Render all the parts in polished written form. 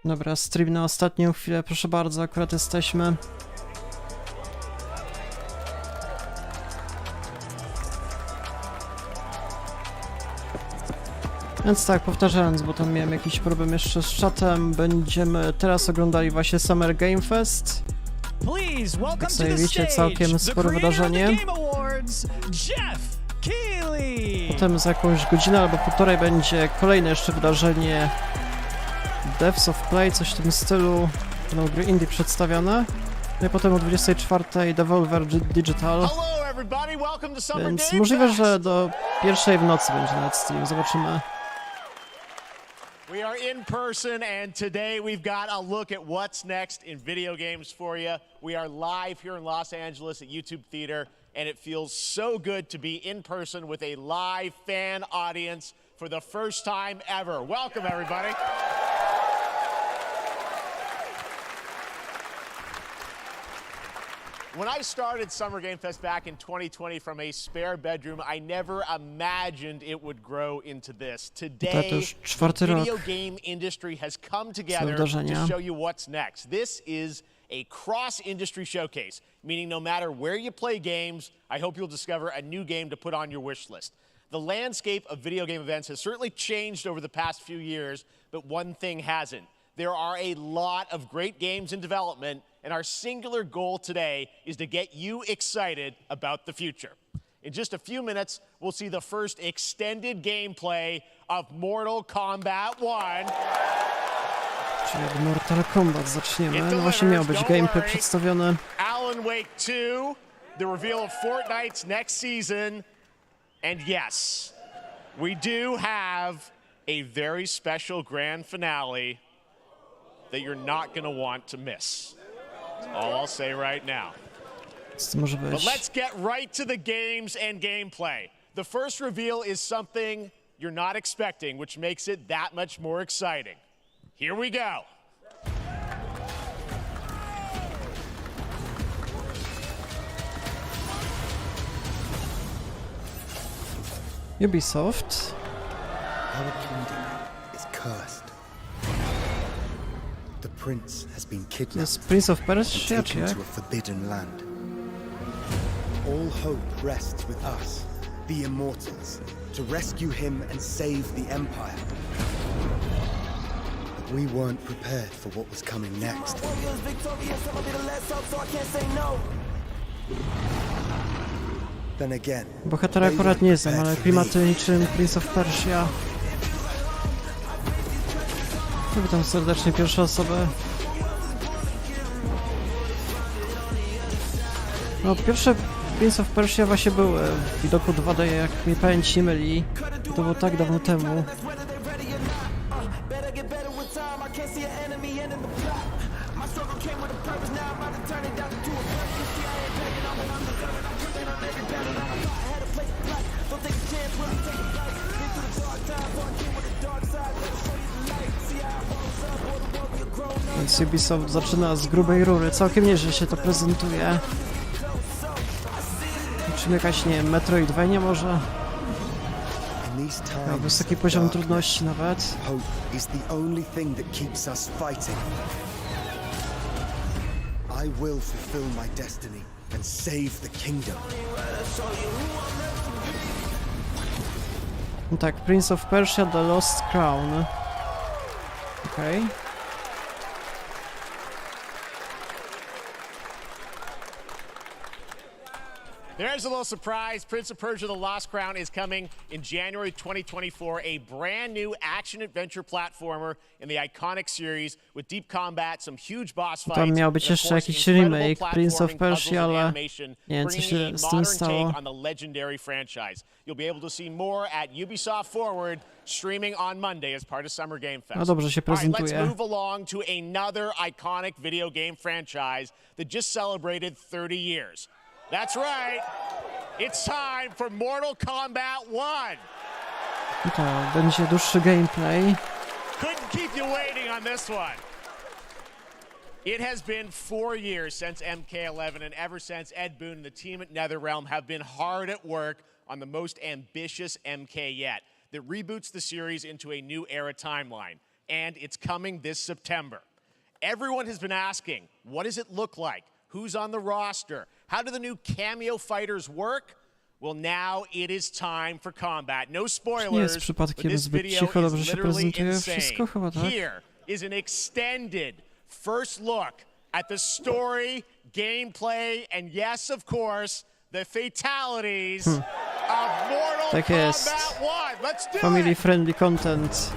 Dobra, stream na ostatnią chwilę, proszę bardzo, akurat jesteśmy. Więc tak, powtarzając, bo tam miałem jakiś problem jeszcze z czatem, będziemy teraz oglądali właśnie Summer Game Fest. Jak sobie wiecie, całkiem spore wydarzenie. Potem za jakąś godzinę albo półtorej będzie kolejne jeszcze wydarzenie Devs of Play, coś w tym stylu. Będą gry indie przedstawione. No i potem o 24:00 Devolver Digital. Więc możliwe, że do pierwszej w nocy będzie nawet stream, zobaczymy. We are in person, and today we've got a look at what's next in video games for you. We are live here in Los Angeles at YouTube Theater, and it feels so good to be in person with a live fan audience for the first time ever. Welcome, everybody. When I started Summer Game Fest back in 2020 from a spare bedroom, I never imagined it would grow into this. Today, the video game industry has come together to show you what's next. This is a cross-industry showcase, meaning no matter where you play games, I hope you'll discover a new game to put on your wish list. The landscape of video game events has certainly changed over the past few years, but one thing hasn't. There are a lot of great games in development, and our singular goal today is to get you excited about the future. In just a few minutes, we'll see the first extended gameplay of Mortal Kombat 1. Czyli od Mortal Kombat zaczniemy. No właśnie miał być gameplay przedstawiony. Alan Wake 2, the reveal of Fortnite's next season, and yes, we do have a very special grand finale that you're not going to want to miss. That's all I'll say right now. But let's get right to the games and gameplay. The first reveal is something you're not expecting, which makes it that much more exciting. Here we go. Ubisoft. Our kingdom is cursed. The prince has been kidnapped. Jest Prince of Persia, and taken to a forbidden land. All hope rests with us, the immortals, to rescue him and save the empire. But we weren't prepared for what was coming next. Then again, Bohatera akurat nie znam, ale klimaty niczym Prince of Persia. Witam serdecznie pierwszą osobę. No, pierwsze Prince of Persia właśnie był w widoku 2D, jak mnie pamięć nie myli. To było tak dawno temu. Więc Ubisoft zaczyna z grubej rury. Całkiem nieźle się to prezentuje. Czym jakaś, nie wiem, Metroidvania może? Miał wysoki poziom trudności nawet. I will fulfill my destiny and save the kingdom. No tak, Prince of Persia The Lost Crown. Okej. There's a little surprise. Prince of Persia: The Lost Crown is coming in January 2024, a brand new action-adventure platformer in the iconic series with deep combat, some huge boss fights. Tam miał być jeszcze jakiś remake Prince of Persia, ale nie wiem, co się z tym stało. On the legendary franchise. You'll be able to see more at Ubisoft Forward, streaming on Monday as part of Summer Game Fest. No dobrze się prezentuje. Let's move along to another iconic video game franchise that just celebrated 30 years. That's right. It's time for Mortal Kombat 1. I to będzie dłuższy gameplay. Couldn't keep you waiting on this one. It has been 4 years since MK11, and ever since, Ed Boon and the team at NetherRealm have been hard at work on the most ambitious MK yet that reboots the series into a new era timeline. and it's coming this September. Everyone has been asking, what does it look like? Who's on the roster? How do the new cameo fighters work? Well, now it is time for combat. No spoilers, Nie jest but przypadkiem this zbyt video cicho, dobrze is się literally prezentuje wszystko insane. chyba, tak? Here is an extended first look at the story, gameplay, and yes, of course, the fatalities of Mortal Tak jest. Kombat 1. Let's do Family it! friendly content.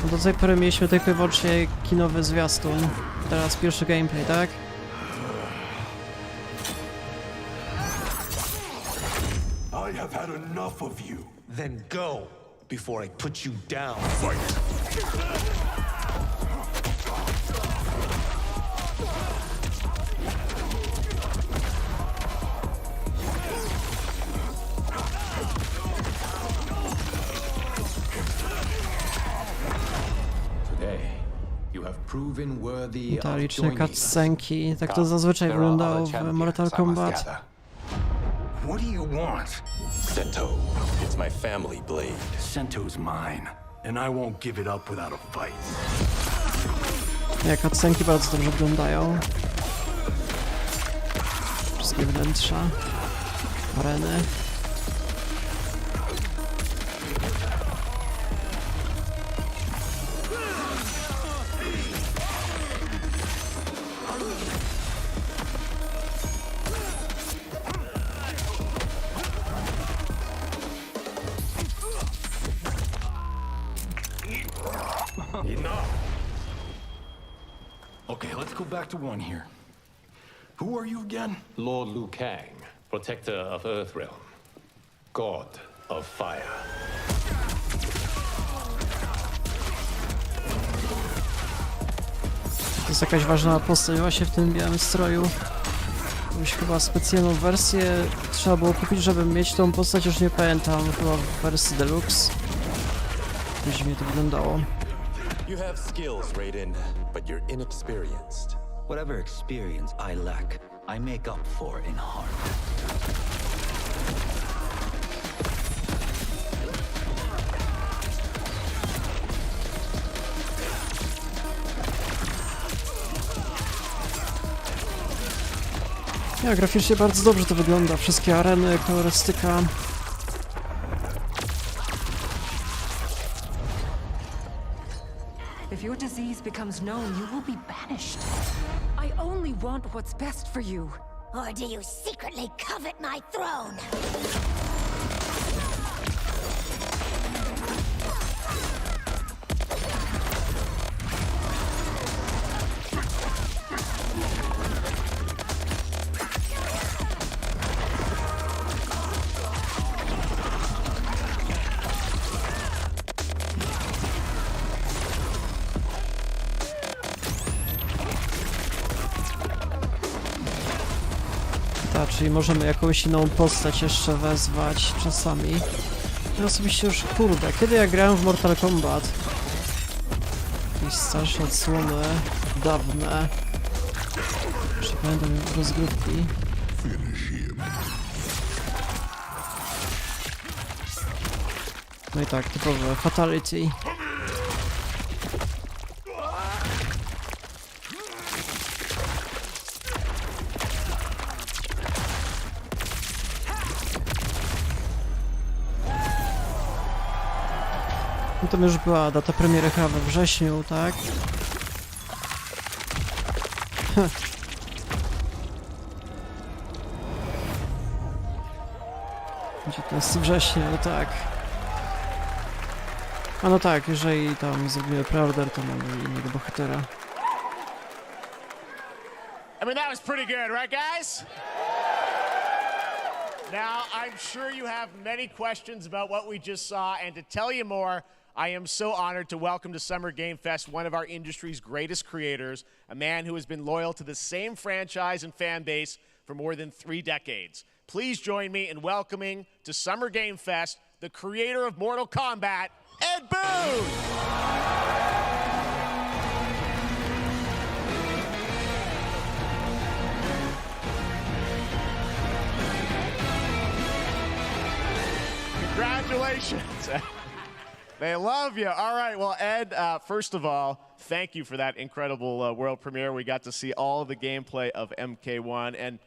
No do tej pory mieliśmy tylko i wyłącznie kinowy zwiastun. Teraz pierwszy gameplay, tak? I have had enough of you. Then go before I put you down. Fight! Today, you have proven worthy Te of liczne joining us. cutscenki, tak to zazwyczaj wyglądało w Mortal Kombat. What do you want? Sento, it's my family blade. Sento's mine, and I won't give it up without a fight. Jak cutscenki bardzo dobrze wyglądają. Wszystkie wnętrza, areny. Enough! Okay, let's go back to one here. Who are you again? Lord Liu Kang, protector of Earthrealm, god of fire. To jest jakaś ważna postać właśnie w tym białym stroju. Jakąś chyba specjalną wersję trzeba było kupić, żeby mieć tą postać, już nie pamiętam, chyba w wersji deluxe. Dziwnie to wyglądało. You have skills, Raiden, but you're inexperienced. Whatever experience I lack, I make up for in heart. Ja, graficznie bardzo dobrze to wygląda. Wszystkie areny, kolorystyka. If your disease becomes known, you will be banished. I only want what's best for you. Or do you secretly covet my throne? Tak, czyli możemy jakąś inną postać jeszcze wezwać czasami. Ja osobiście już, kurde, kiedy ja grałem w Mortal Kombat? Jakieś starsze odsłony, dawne. Jeszcze pamiętam rozgrywki. No i tak, typowe fatality. No to już była data premiery chyba we wrześniu, tak? Gdzie to jest września, no tak. A no tak, jeżeli tam zrobimy preorder, to mamy innego bohatera. I mean, that was pretty good, right, guys? Now, I'm sure you have many questions about what we just saw, and to tell you more, I am so honored to welcome to Summer Game Fest one of our industry's greatest creators, a man who has been loyal to the same franchise and fan base for more than 3 decades. Please join me in welcoming to Summer Game Fest the creator of Mortal Kombat, Ed Boon! Congratulations. They love you. All right, well, Ed, first of all, thank you for that incredible world premiere. We got to see all the gameplay of MK1, and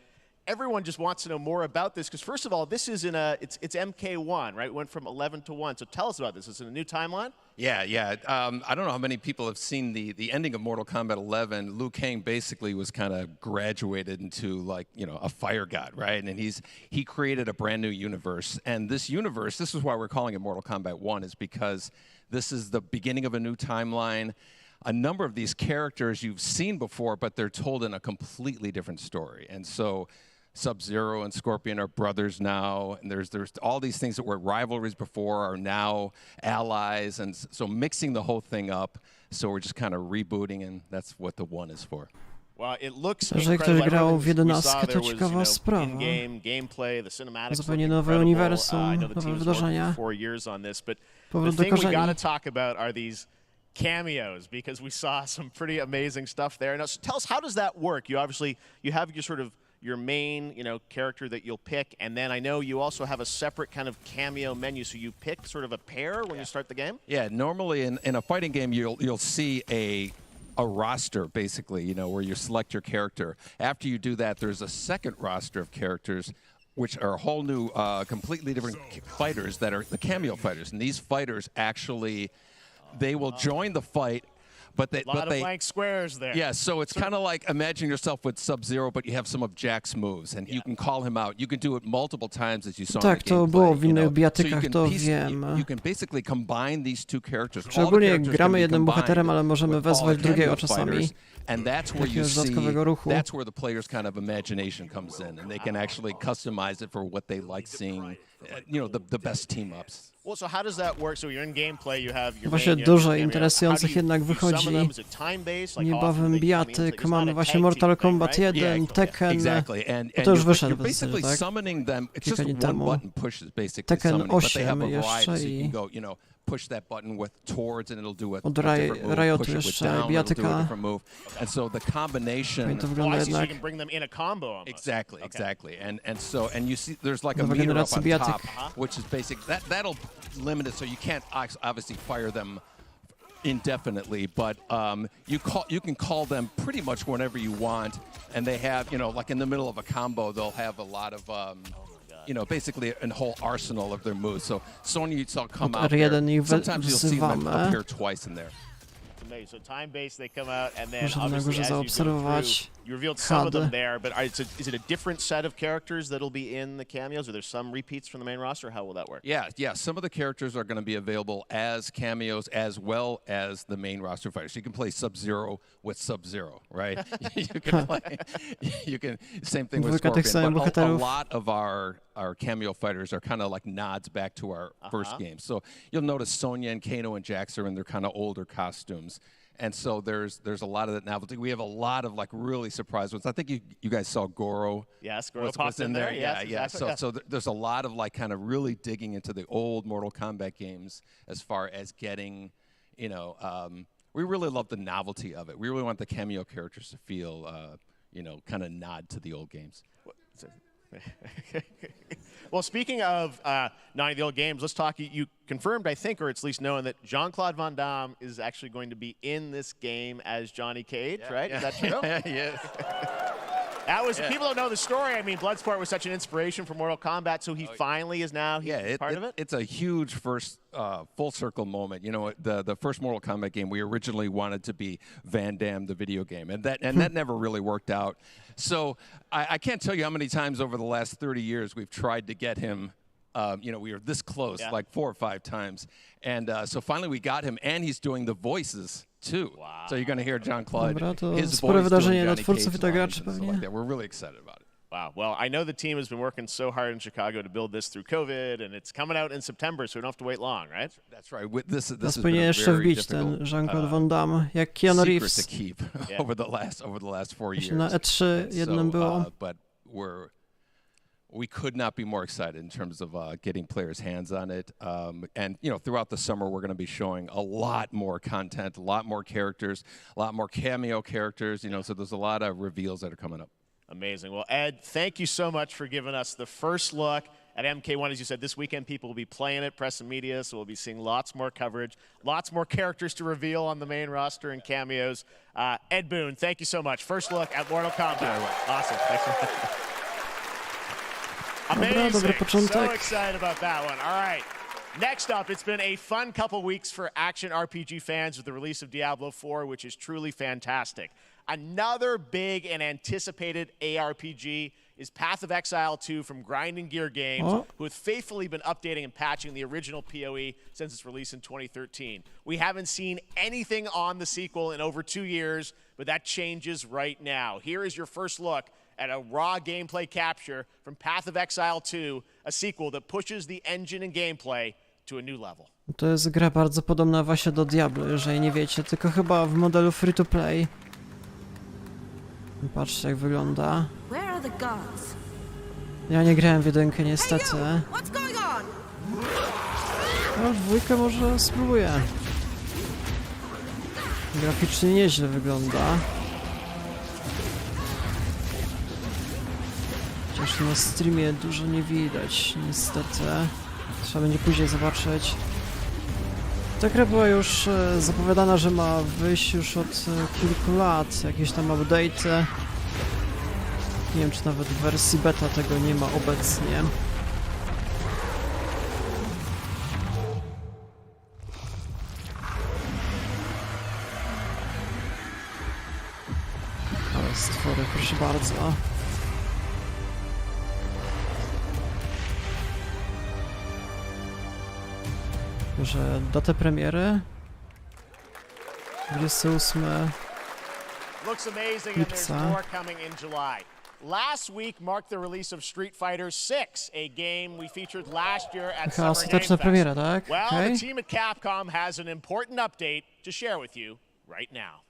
everyone just wants to know more about this, because first of all, this is it's MK1, right? It went from 11 to 1, so tell us about this. Is it a new timeline? Yeah. I don't know how many people have seen the ending of Mortal Kombat 11. Liu Kang basically was kind of graduated into, like, you know, a fire god, right? And he created a brand new universe. And this universe, this is why we're calling it Mortal Kombat 1, is because this is the beginning of a new timeline. A number of these characters you've seen before, but they're told in a completely different story. And so Sub-Zero and Scorpion are brothers now, and there's all these things that were rivalries before are now allies, and so mixing the whole thing up. So we're just kind of rebooting, and that's what the 1 is for. Well, it looks Że ktoś grał w 11, to ciekawa sprawa. gameplay, the cinematics, zupełnie nowe uniwersum, nowe wydarzenia. Powrót do the thing we got korzeni. to talk about are these cameos, because we saw some pretty amazing stuff there. Now, so tell us, how does that work? You have your sort of your main, character that you'll pick, and then I know you also have a separate kind of cameo menu, so you pick sort of a pair when you start the game? Yeah, normally in a fighting game, you'll see a roster, basically, where you select your character. After you do that, there's a second roster of characters, which are a whole new, completely different fighters that are the cameo fighters. And these fighters actually, they will join the fight, but they... A lot of blank squares there. Yeah, so it's kind of like, imagine yourself with Sub-Zero, but you have some of Jack's moves, and you can call him out. You can do it multiple times, as you saw Tak, in the gameplay. to było w innych bijatykach, so to wiem. you can basically combine these two characters. Że ogólnie gramy jednym bohaterem, ale możemy wezwać drugiego czasami. And that's where you see, ruchu. that's where the player's kind of imagination comes in, and they can actually customize it for what they like seeing, the best team-ups. Well, so how does that work? So you're in gameplay, you have your Właśnie dużo interesujących jednak wychodzi. Niebawem bijatyk, mamy właśnie Mortal Kombat 1, Tekken, to już wyszedł w zasadzie, tak? Kilka dni temu. Tekken 8 jeszcze i push that button with towards and it'll do a od different move. Riotu Push it with jeszcze down, it'll do a bijatyka. different move. And so the combination... To wygląda so you jednak. can bring them in a combo almost. Exactly. And you see there's like a meter up on top, which is basic. That'll limit it, so you can't obviously fire them indefinitely, but you can call them pretty much whenever you want, and they have, like in the middle of a combo, they'll have a lot of basically a whole arsenal of their moves. So Sonya saw come out there. Sometimes you'll see them appear twice in there. So time-based, they come out, and then Możemy na obviously górze as you go zaobserwować through, you revealed some of them there, but is it a different set of characters that'll be in the cameos? Are there some repeats from the main roster? How will that work? Yeah. Some of the characters are going to be available as cameos as well as the main roster fighters. You can play Sub-Zero with Sub-Zero, right? you can same thing with Scorpion. But a lot of our cameo fighters are kind of like nods back to our first game. So you'll notice Sonya and Kano and Jax are in their kind of older costumes. And so there's a lot of that novelty. We have a lot of like really surprise ones. I think you guys saw Goro. Yes, Goro was in there. Yes, Yeah. exactly. So there's a lot of like kind of really digging into the old Mortal Kombat games as far as getting, we really love the novelty of it. We really want the cameo characters to feel, kind of nod to the old games. Well, speaking of not the old games, let's talk. You confirmed, I think, or at least known, that Jean-Claude Van Damme is actually going to be in this game as Johnny Cage, right? Is that true? Yes. People don't know the story. I mean, Bloodsport was such an inspiration for Mortal Kombat, so he finally is now part of it? It's a huge first full circle moment. The first Mortal Kombat game, we originally wanted to be Van Damme, the video game, and that never really worked out. So I can't tell you how many times over the last 30 years we've tried to get him. We were this close, like 4 or 5 times. And so finally we got him, and he's doing the voices too. Wow. So you're going to hear Jean-Claude, Dobra, to his spore voice wydarzenie doing dla Johnny twórców i Cage dla lines graczy and stuff pewnie. like that. We're really excited about it. Wow. Well, I know the team has been working so hard in Chicago to build this through COVID, and it's coming out in September, so we don't have to wait long, right? That's right. This Teraz has been powinien a jeszcze very wbić ten difficult Jean-Claude Van Damme, jak Keanu secret Reeves. to keep over the last 4 years. Na E3 jednym było. But we could not be more excited in terms of getting players' hands on it. And throughout the summer, we're going to be showing a lot more content, a lot more characters, a lot more cameo characters. So there's a lot of reveals that are coming up. Amazing. Well, Ed, thank you so much for giving us the first look at MK1. As you said, this weekend people will be playing it, press and media, so we'll be seeing lots more coverage, lots more characters to reveal on the main roster and cameos. Ed Boon, thank you so much. First look at Mortal Kombat. Awesome. Thanks so much. Amazing. So excited about that one. All right. Next up, it's been a fun couple weeks for action RPG fans with the release of Diablo 4, which is truly fantastic. Another big and anticipated ARPG is Path of Exile 2 from Grinding Gear Games, who have faithfully been updating and patching the original PoE since its release in 2013. We haven't seen anything on the sequel in over 2 years, but that changes right now. Here is your first look at a raw gameplay capture from Path of Exile 2, a sequel that pushes the engine and gameplay to a new level. To jest gra bardzo podobna właśnie do Diablo, jeżeli nie wiecie, tylko chyba w modelu free to play. Patrzcie, jak wygląda. Ja nie grałem w jedynkę niestety. No, w dwójkę może spróbuję. Graficznie nieźle wygląda. Chociaż na streamie dużo nie widać, niestety. Trzeba będzie później zobaczyć. Ta gra była już zapowiadana, że ma wyjść już od kilku lat. Jakieś tam update'y. Nie wiem, czy nawet w wersji beta tego nie ma obecnie. Ale stwory, proszę bardzo. Że datę premiery 28 lipca. Last week marked the release of Street Fighter 6, a game we featured last year at Taka Summer Game ostateczna Fest. premiera, tak? Well, Okay. the team at Capcom has an important update to share with you right now.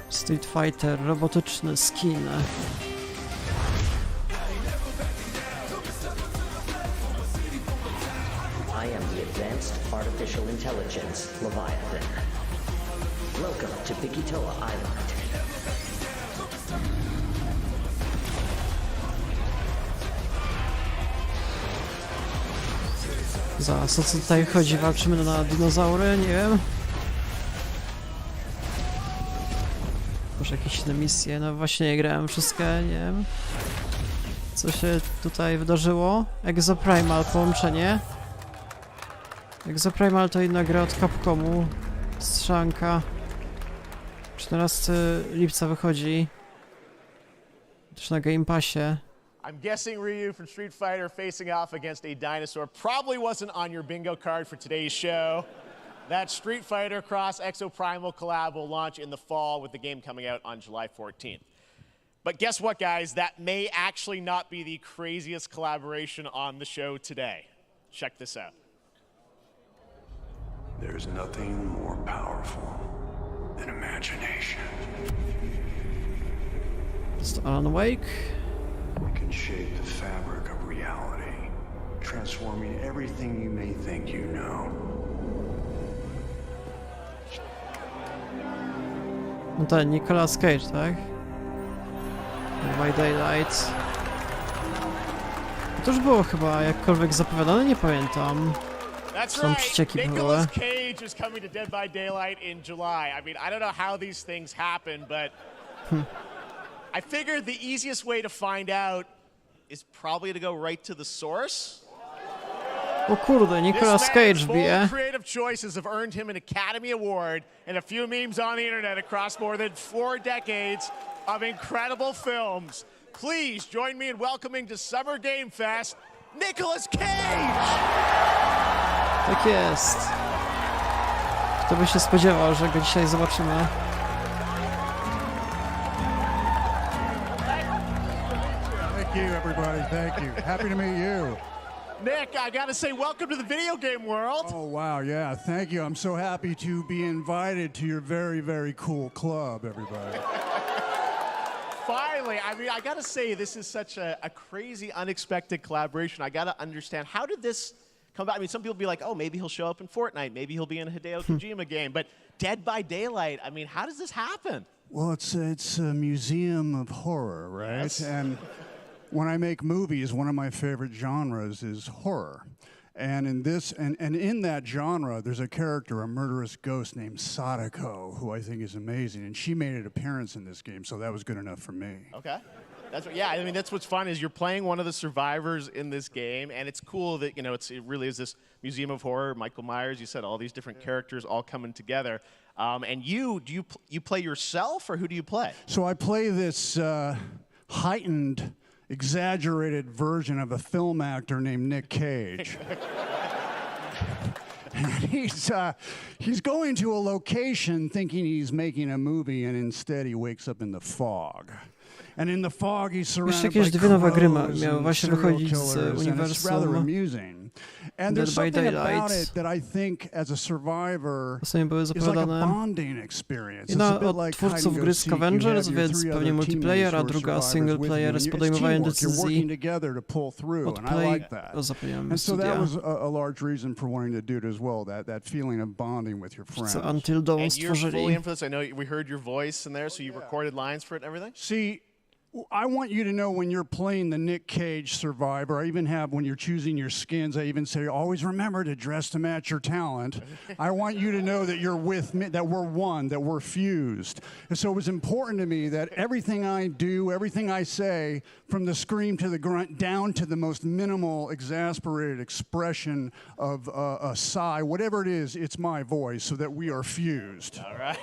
Street Fighter, robotyczny skin. I am the Advanced Artificial Intelligence, Leviathan. Welcome to Bigitoa Island. Zaraz, o co tutaj chodzi? Walczymy na dinozaury? Nie wiem. Może jakieś inne misje? No właśnie nie grałem wszystkie, nie wiem. Co się tutaj wydarzyło? Exoprimal, połączenie. Exoprimal to inna gra od Capcomu. Strzelanka. 14 lipca wychodzi. Też na Game Passie. I'm guessing Ryu from Street Fighter facing off against a dinosaur probably wasn't on your bingo card for today's show. That Street Fighter Cross Exoprimal collab will launch in the fall with the game coming out on July 14th. But guess what, guys? That may actually not be the craziest collaboration on the show today. Check this out. There's nothing more powerful than imagination. Jest Alan Wake. We can shape the fabric of reality, transforming everything you may think you know. No ten, Nicolas Cage, tak? My Daylight. To już było chyba jakkolwiek zapowiadane, nie pamiętam. That's Są right. przecieki były. Nicolas Cage is coming to Dead by Daylight in July. I mean, I don't know how these things happen, but I figured the easiest way to find out is probably to go right to the source. O kurde, Nicolas Cage bije. Creative choices have earned him an Academy Award and a few memes on the internet across more than 4 decades of incredible films. Please join me in welcoming to Summer Game Fest, Nicolas Cage! Tak jest. Kto by się spodziewał, że go dzisiaj zobaczymy. Thank you, everybody. Thank you. Happy to meet you. Nick, I gotta say, welcome to the video game world. Oh, wow, yeah, thank you. I'm so happy to be invited to your very, very cool club, everybody. Finally, I mean, I gotta say, this is such a crazy, unexpected collaboration. I gotta understand, how did this come back. I mean, some people be like, oh, maybe he'll show up in Fortnite. Maybe he'll be in a Hideo Kojima game. But Dead by Daylight, I mean, how does this happen? Well, it's a museum of horror, right? Yes. And when I make movies, one of my favorite genres is horror. And in this, and in that genre, there's a character, a murderous ghost named Sadako, who I think is amazing. And she made an appearance in this game, so that was good enough for me. Okay. Yeah, I mean, that's what's fun is you're playing one of the survivors in this game, and it's cool that, you know, it really is this museum of horror. Michael Myers, you said, all these different characters all coming together. And you play yourself, or who do you play? So I play this heightened, exaggerated version of a film actor named Nick Cage. He's going to a location thinking he's making a movie, and instead he wakes up in the fog. And in the fog he's surrounded by crows and serial killers, and it's rather amusing. And there's something about it that I think as a survivor is like a bonding experience. It's a bit like twórców gry Scavengers, więc pewnie multiplayer, a druga single player z podejmowaniem decyzji od play. And so that was a large reason for wanting to do it as well, that feeling of bonding with your friends. Until Dawn and you're fully stworzyli. in for this. I know we heard your voice in there, so you recorded lines for it and everything? See, I want you to know when you're playing the Nick Cage survivor, I even have, when you're choosing your skins, I even say, always remember to dress to match your talent. I want you to know that you're with me, that we're one, that we're fused. And so it was important to me that everything I do, everything I say, from the scream to the grunt, down to the most minimal, exasperated expression of a sigh, whatever it is, it's my voice, so that we are fused. All right.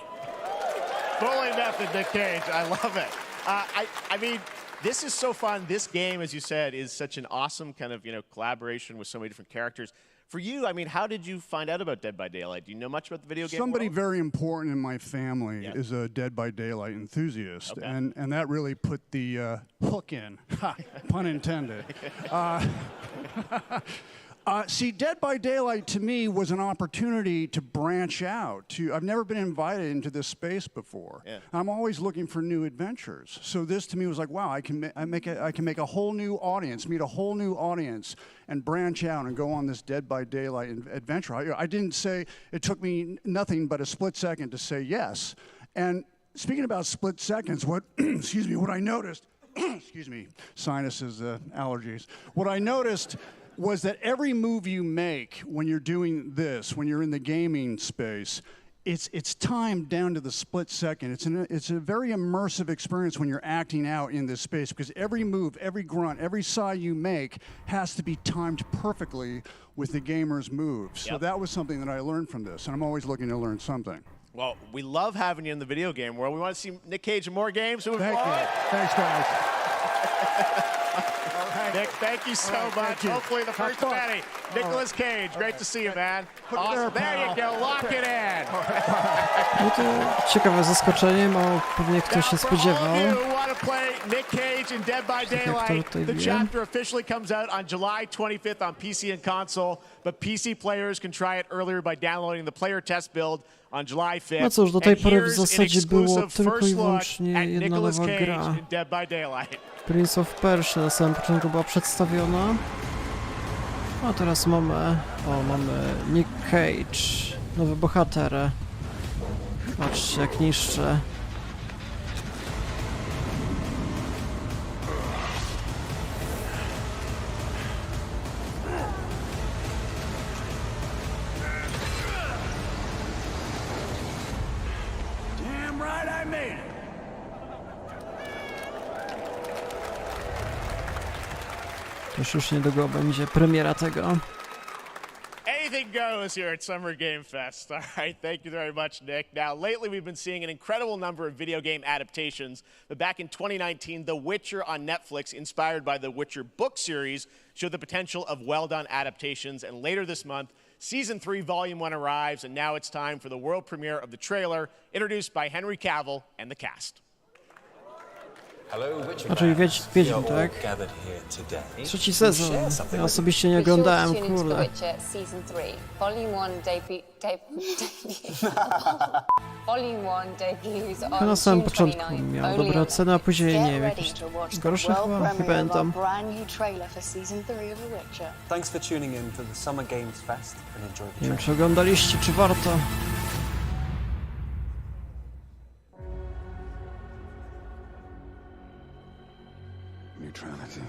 Fully method, Nick Cage. I love it. I mean, this is so fun. This game, as you said, is such an awesome kind of, you know, collaboration with so many different characters. For you, I mean, how did you find out about Dead by Daylight? Do you know much about the video game Somebody world? very important in my family is a Dead by Daylight enthusiast, and that really put the hook in, pun intended. See, Dead by Daylight to me was an opportunity to branch out. I've never been invited into this space before. Yeah. I'm always looking for new adventures. So this to me was like, wow, I can make a whole new audience, meet a whole new audience, and branch out and go on this Dead by Daylight adventure. I didn't say, it took me nothing but a split second to say yes. And speaking about split seconds, excuse me, what I noticed, excuse me, sinuses, allergies. What I noticed was that every move you make when you're doing this, when you're in the gaming space, it's timed down to the split second. It's a very immersive experience when you're acting out in this space, because every move, every grunt, every sigh you make has to be timed perfectly with the gamer's moves. So that was something that I learned from this, and I'm always looking to learn something. Well, we love having you in the video game world. We want to see Nick Cage in more games. So Thank you. Thanks, guys. Nick, thank you so much. Hopefully the first of many. Nicolas Cage, great to see you, man. Awesome. There you go. Lock it in. No to ciekawe zaskoczenie, mało pewnie ktoś się spodziewał. Nick Cage in Dead by Daylight. The chapter officially comes out on July 25th on PC and console, but PC players can try it earlier by downloading the player test build on July 5th. No cóż, do tej pory w zasadzie było tylko i wyłącznie jedna nowa gra. Prince of Persia na samym początku była przedstawiona. A teraz mamy Nick Cage, nowy bohater. Patrzcie, jak niszczy. Już niedługo będzie premiera tego. Anything goes here at Summer Game Fest. All right, thank you very much, Nick. Now, lately we've been seeing an incredible number of video game adaptations, but back in 2019, The Witcher on Netflix, inspired by the Witcher book series, showed the potential of well-done adaptations, and later this month, Season 3, Volume 1 arrives, and now it's time for the world premiere of the trailer, introduced by Henry Cavill and the cast. Raczej Wiedźmin, tak? Trzeci sezon. Ja osobiście nie oglądałem, kurde. Chyba na samym początku miał dobre oceny, a później nie wiem, jakieś gorsze chyba, nie pamiętam. Nie wiem, czy oglądaliście, czy warto. Neutrality.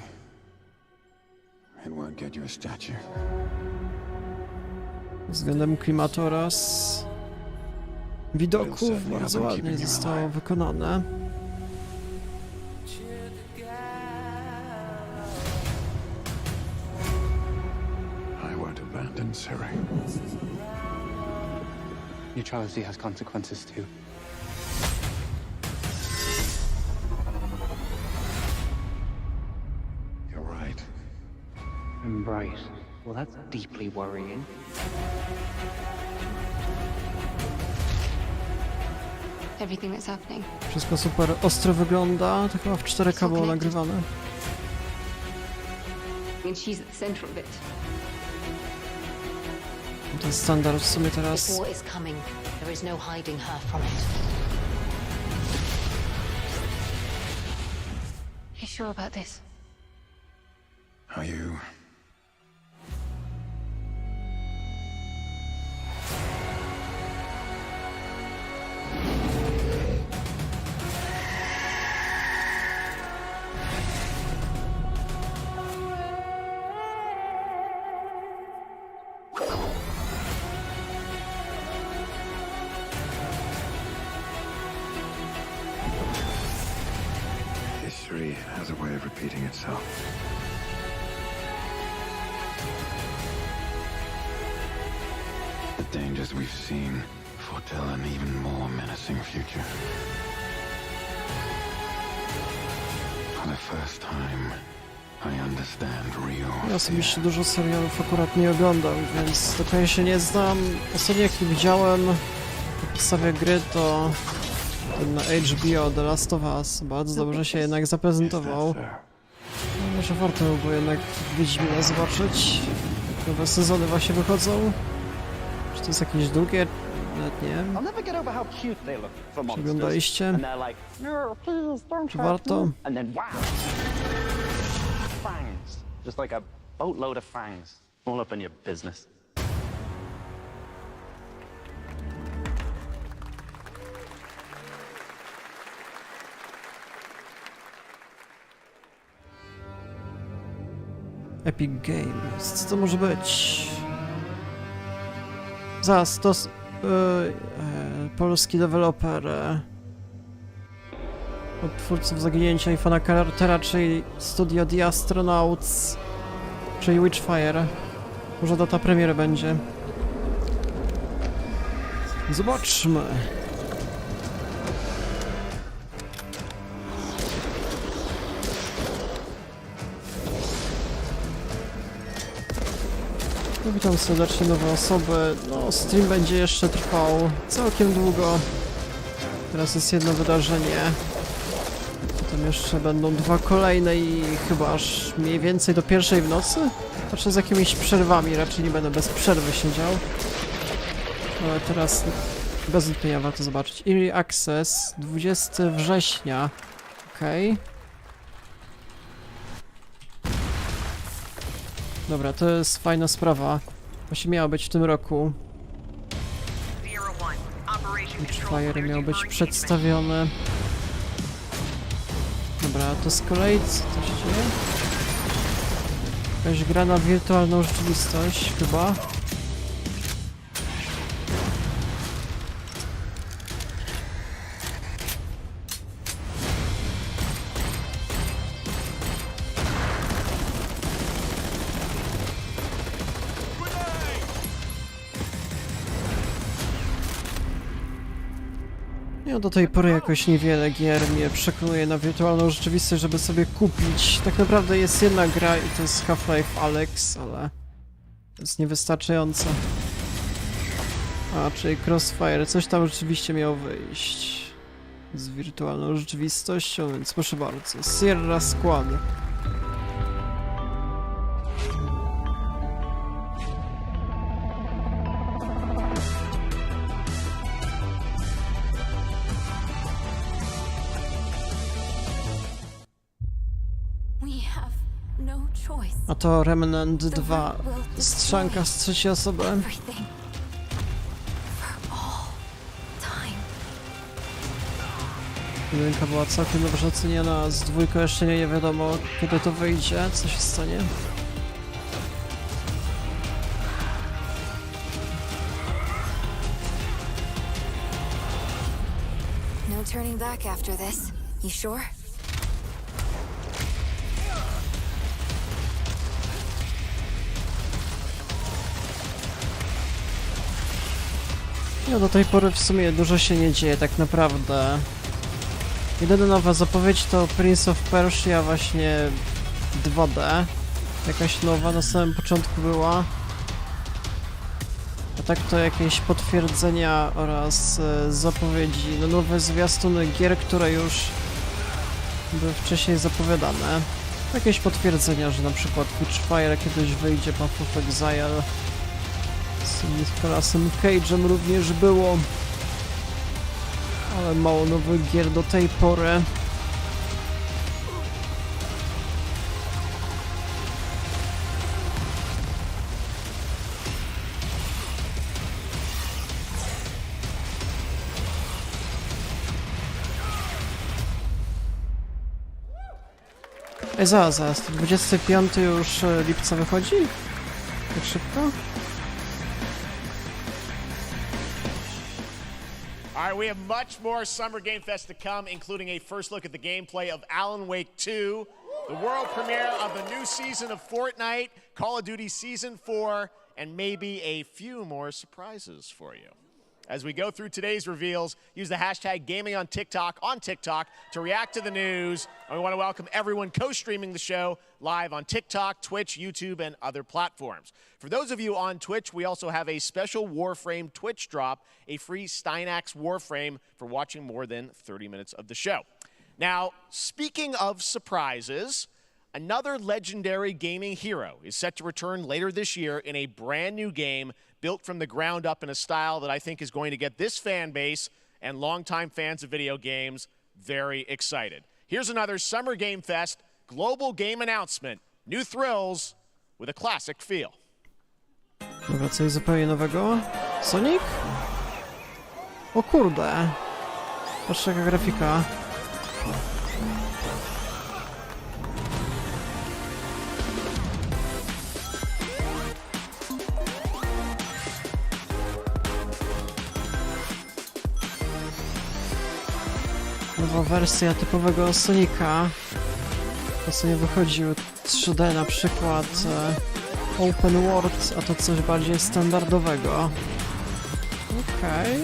It won't get you a statue. Względem klimatu oraz widoków bardzo ładnie zostało wykonane. I won't abandon Siri. Neutrality has consequences too. You're right. Right. Well, that's deeply worrying. Everything that's happening. Wszystko super ostro wygląda, to chyba w 4K było nagrywane. And she's at the center of it. To jest standard w sumie teraz. If war is coming, there is no hiding her from it. You sure about this? Are you? History has a way of repeating itself. The dangers we've seen foretell an even more menacing future. For the first time, I understand real. Ja osobiście dużo serialów akurat nie oglądam, więc do końca się nie znam. Ostatnio jaki widziałem na podstawie gry, to ten na HBO The Last of Us bardzo dobrze się jednak zaprezentował. No, może warto było jednak Wiedźmina zobaczyć. Nowe sezony właśnie wychodzą. Czy to jest jakieś długie? Nawet nie wiem. Czy oglądaliście? Czy warto? Fangs. Just like a boatload of fangs. All up in your business. Epic Games. Co to może być? Zaraz, to polski deweloper od twórców Zaginięcia i Fana Cartera, czyli studio The Astronauts, czyli Witchfire. Może data premiery będzie. Zobaczmy. No, witam serdecznie nowe osoby. No, stream będzie jeszcze trwał całkiem długo. Teraz jest jedno wydarzenie. Potem jeszcze będą dwa kolejne i chyba aż mniej więcej do 1:00 w nocy. Patrzę z jakimiś przerwami, raczej nie będę bez przerwy siedział. Ale teraz bez wątpienia warto zobaczyć. Early Access 20 września. Okej. Dobra, to jest fajna sprawa. Właśnie miało być w tym roku. Witchfire miał być przedstawiony. Dobra, to z kolei co to się dzieje? Jakaś gra na wirtualną rzeczywistość chyba. Ja do tej pory jakoś niewiele gier mnie przekonuje na wirtualną rzeczywistość, żeby sobie kupić. Tak naprawdę jest jedna gra i to jest Half-Life Alyx, ale to jest niewystarczające. A, czyli Crossfire, coś tam rzeczywiście miało wyjść. z wirtualną rzeczywistością, więc proszę bardzo. Sierra Squad. A to Remnant 2. Strzanka z trzeciej osoby. Jedynka była całkiem dobrze oceniona, a z dwójką jeszcze nie wiadomo, kiedy to wyjdzie, co się stanie. No turning back after this. You sure? No do tej pory w sumie dużo się nie dzieje tak naprawdę. Jedyna nowa zapowiedź to Prince of Persia właśnie 2D. Jakaś nowa na samym początku była. A tak to jakieś potwierdzenia oraz zapowiedzi, no nowe zwiastuny gier, które już były wcześniej zapowiadane. Jakieś potwierdzenia, że na przykład Witchfire kiedyś wyjdzie, Path of Exile. Z Nicolasem Cage'em również było. Ale mało nowych gier do tej pory. Zaraz, 25 już lipca wychodzi? Tak szybko? All right, we have much more Summer Game Fest to come, including a first look at the gameplay of Alan Wake 2, the world premiere of the new season of Fortnite, Call of Duty Season 4, and maybe a few more surprises for you. As we go through today's reveals, use the hashtag gaming on TikTok to react to the news. And we want to welcome everyone co-streaming the show live on TikTok, Twitch, YouTube, and other platforms. For those of you on Twitch, we also have a special Warframe Twitch drop, a free Steinax Warframe for watching more than 30 minutes of the show. Now, speaking of surprises, another legendary gaming hero is set to return later this year in a brand new game built from the ground up in a style that I think is going to get this fan base and longtime fans of video games very excited. Here's another Summer Game Fest global game announcement. New thrills with a classic feel. Dobra, coś zupełnie nowego. Sonic? O kurde. Patrzcie jaka grafika. Nowa wersja typowego Sonika. To co nie wychodził 3D na przykład Open World, a to coś bardziej standardowego. Okej.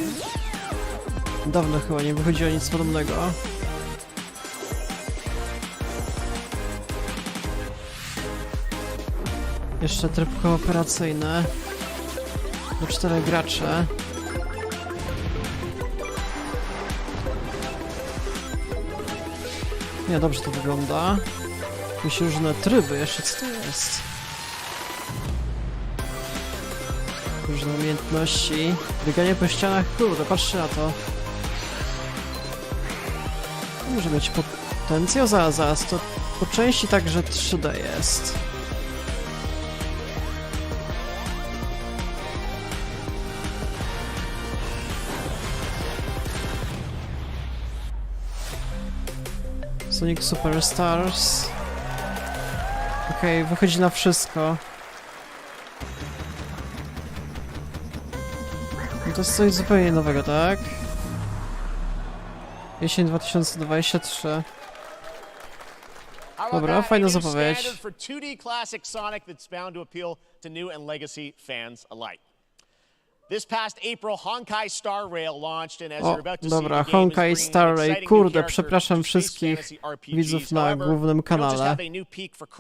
Dawno chyba nie wychodziło nic podobnego. Jeszcze tryb kooperacyjny. Do 4 graczy. Nie, dobrze to wygląda. Jakieś różne tryby, jeszcze co to jest? Różne umiejętności. Bieganie po ścianach, kurde, patrzcie na to. To może mieć potencjał? Zaraz, to po części także 3D jest. Sonic Superstars. Okej, wychodzi na wszystko. No to jest coś zupełnie nowego, tak? Jesień 2023. Dobra, fajna zapowiedź. This past April, Honkai Star Rail launched, and as you're about to see, dobra, Honkai Star Rail, kurde, przepraszam wszystkich widzów na głównym kanale.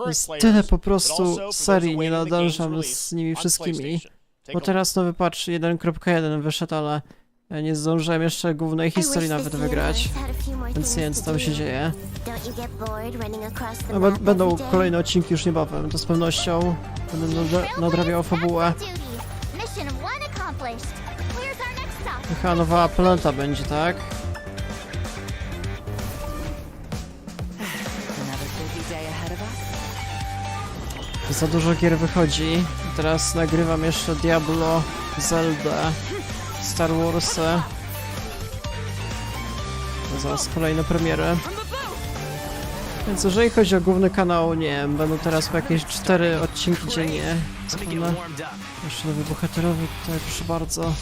Jest tyle po prostu serii, nie nadążam z nimi wszystkimi. Bo teraz nowy patch 1.1 wyszedł, ale Ja nie zdążyłem jeszcze głównej historii nawet wygrać, więc nie wiem co tam się dzieje. Będą kolejne odcinki już niebawem, to z pewnością będę nadrabiał fabułę. Chyba nowa planeta będzie, tak? Za dużo gier wychodzi. Teraz nagrywam jeszcze Diablo, Zelda, Star Warsy. Zaraz kolejne premiery. Więc jeżeli chodzi o główny kanał, nie wiem, będą teraz po jakieś 4 odcinki dziennie. Zapewne. Jeszcze nowy bohaterowy tutaj, proszę bardzo.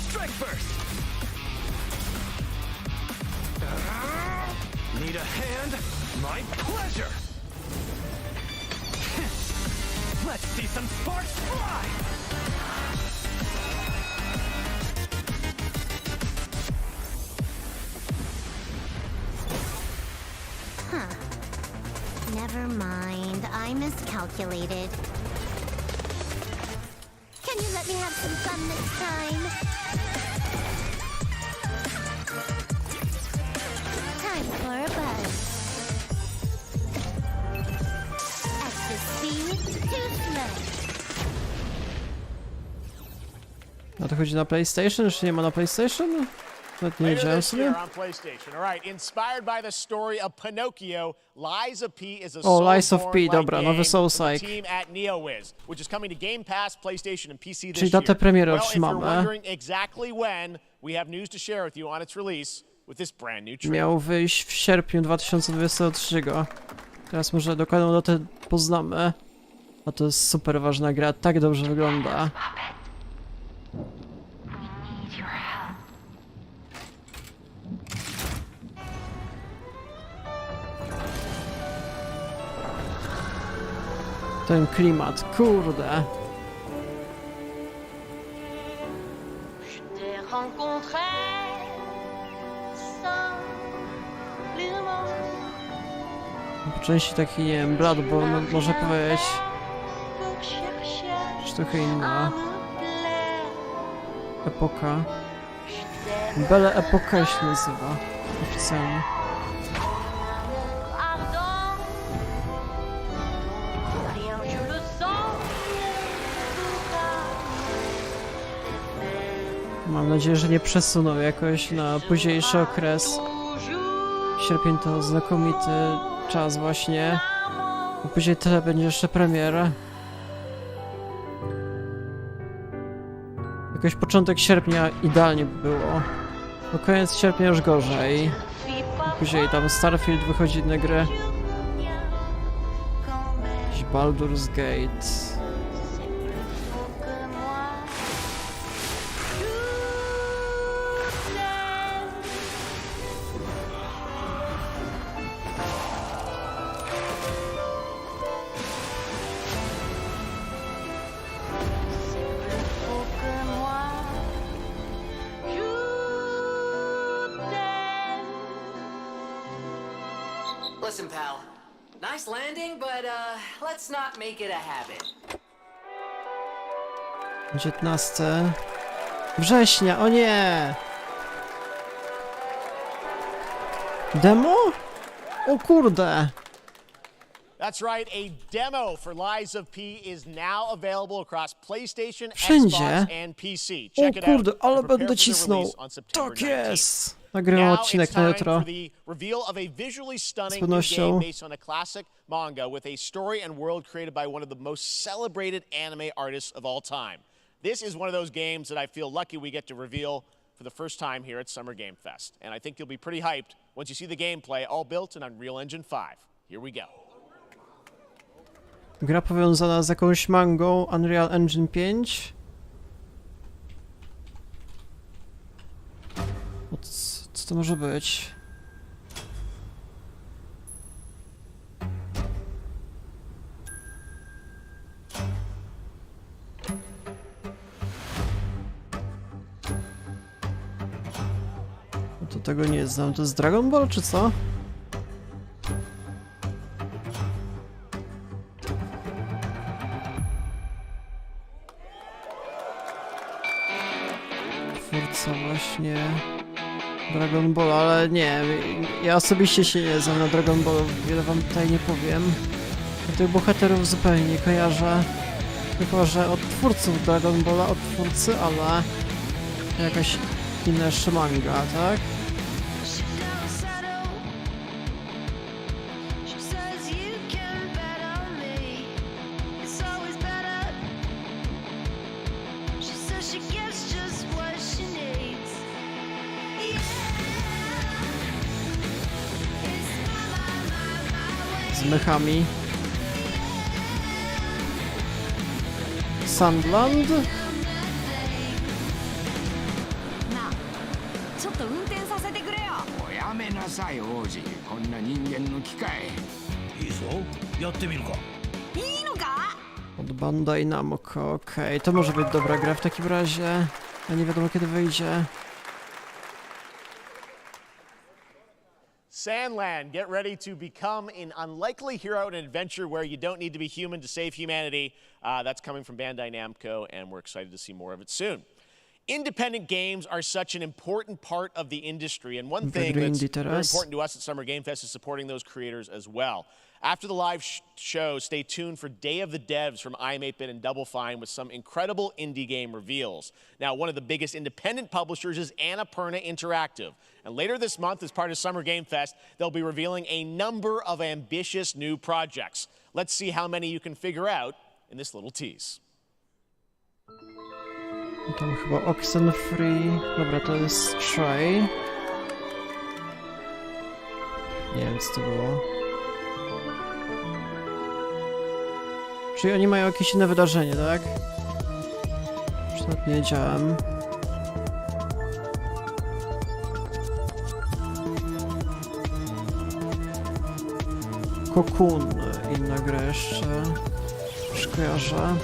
Never mind, I miscalculated. Can you let me have some fun this time? Time for a buzz. Excess speed, too slow. A to chodzi na PlayStation? Jeszcze nie ma na PlayStation? Nawet nie wiedziałem sobie. O, Lies of P, dobra, nowy Soulslike. Czyli datę premiery otrzymamy. Miał wyjść w sierpniu 2023. Teraz może dokładną datę poznamy. A to jest super ważna gra, tak dobrze wygląda. Ten klimat, kurde. Po części taki, nie wiem, Bloodborne może powiedzieć. Czy trochę inna epoka. Belle Epoka się nazywa oficjalnie. Mam nadzieję, że nie przesuną jakoś na późniejszy okres. Sierpień to znakomity czas właśnie. A później tyle będzie jeszcze premier. Jakoś początek sierpnia idealnie by było. No koniec sierpnia już gorzej. A później tam Starfield wychodzi inne gry. Jakiś Baldur's Gate. Listen, pal. Nice landing, but let's not make it a habit. 19 września, o nie! Demo? O kurde! That's right, a demo for Lies of P is now available across PlayStation, Wszędzie? Xbox and PC. O kurde, ale będę cisnął. Tak jest! Nagrywam odcinek na jutro. Z pewnością. Manga with a story and world created by one of the most celebrated anime artists of all time. This is one of those games that I feel lucky we get to reveal for the first time here at Summer Game Fest. And I think you'll be pretty hyped once you see the gameplay, all built in Unreal Engine 5. Here we go. Gra powiązana z jakąś mangą Unreal Engine 5. Co to może być? No to tego nie znam. To jest Dragon Ball czy co? Twórca właśnie... Dragon Ball, ale nie, ja osobiście się nie znam na Dragon Ballu, wiele wam tutaj nie powiem. Tych bohaterów zupełnie nie kojarzę. Tylko, że od twórców Dragon Balla, od twórcy, ale jakaś inna jeszcze manga, tak? Z mechami. Sandland? Od Bandai Namco, okej, to może być dobra gra w takim razie, a nie wiadomo kiedy wyjdzie. Sandland, get ready to become an unlikely hero in an adventure where you don't need to be human to save humanity. That's coming from Bandai Namco, and we're excited to see more of it soon. Independent games are such an important part of the industry, and one thing that's very important to us at Summer Game Fest is supporting those creators as well. After the live show, stay tuned for Day of the Devs from I'm8bit and Double Fine with some incredible indie game reveals. Now, one of the biggest independent publishers is Annapurna Interactive. And later this month, as part of Summer Game Fest, they'll be revealing a number of ambitious new projects. Let's see how many you can figure out in this little tease. Tam chyba Oxenfree. Dobra, to jest Stray. Nie wiem, co to było. Czyli oni mają jakieś inne wydarzenie, tak? Już nawet nie wiedziałem. Cocoon, inna gra jeszcze. Już kojarzę.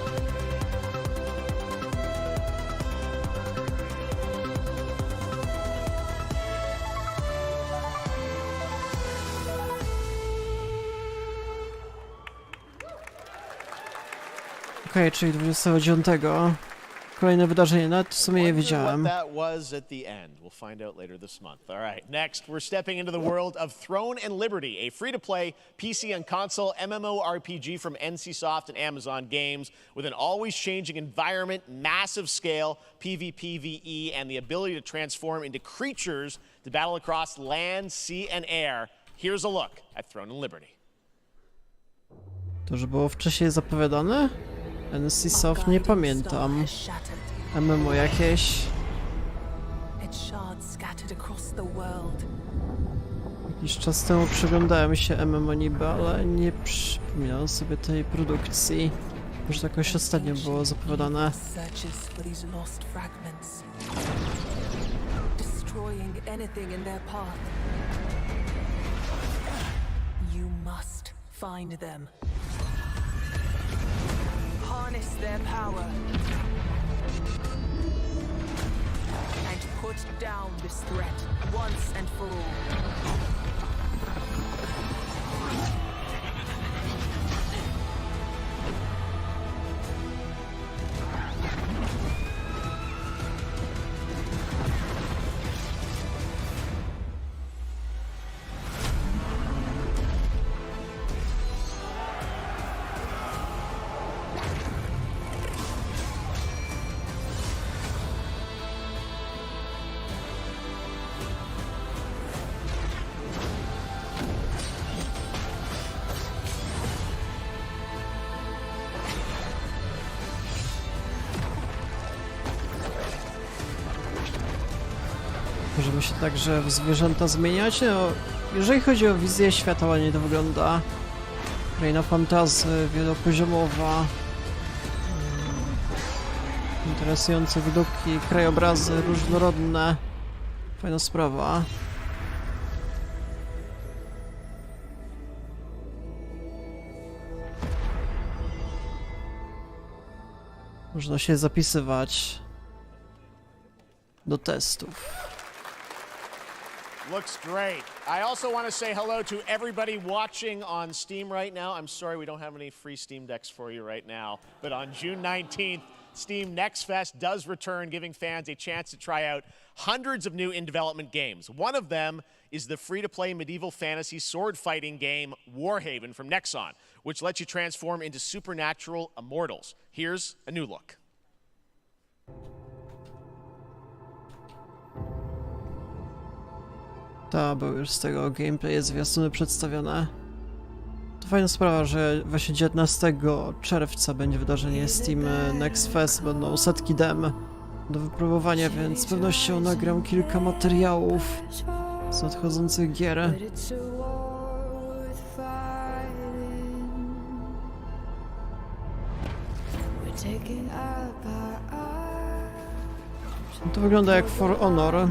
Okej, czyli 29. Kolejne wydarzenie, nawet w sumie je widziałem. What that was at the end. We'll find out later this month. All right, next we're stepping into the world of Throne and Liberty, a free-to-play PC and console MMORPG from NCSoft and Amazon Games with an always-changing environment, massive scale, PvPvE, and the ability to transform into creatures to battle across land, sea, and air. Here's a look at Throne and Liberty. To, że było wcześniej zapowiadane? NCSoft nie pamiętam. MMO jakieś. Jakiś czas temu przyglądałem się MMO niby, ale nie przypominałem sobie tej produkcji. Może to jakoś ostatnio było zapowiadane. Harness their power and put down this threat once and for all. Możemy się także w zwierzęta zmieniać. No, jeżeli chodzi o wizję świata, ładnie to wygląda. Kraina fantasy, wielopoziomowa. Interesujące widoki, krajobrazy różnorodne. Fajna sprawa. Można się zapisywać do testów. Looks great. I also want to say hello to everybody watching on Steam right now. I'm sorry we don't have any free Steam Decks for you right now, but on June 19th, Steam Next Fest does return, giving fans a chance to try out hundreds of new in-development games. One of them is the free-to-play medieval fantasy sword-fighting game Warhaven from Nexon, which lets you transform into supernatural immortals. Here's a new look. To był już z tego gameplay, zwiastuny przedstawione. To fajna sprawa, że właśnie 19 czerwca będzie wydarzenie Steam Next Fest, będą setki dem do wypróbowania, więc z pewnością nagram kilka materiałów z nadchodzących gier. To wygląda jak For Honor.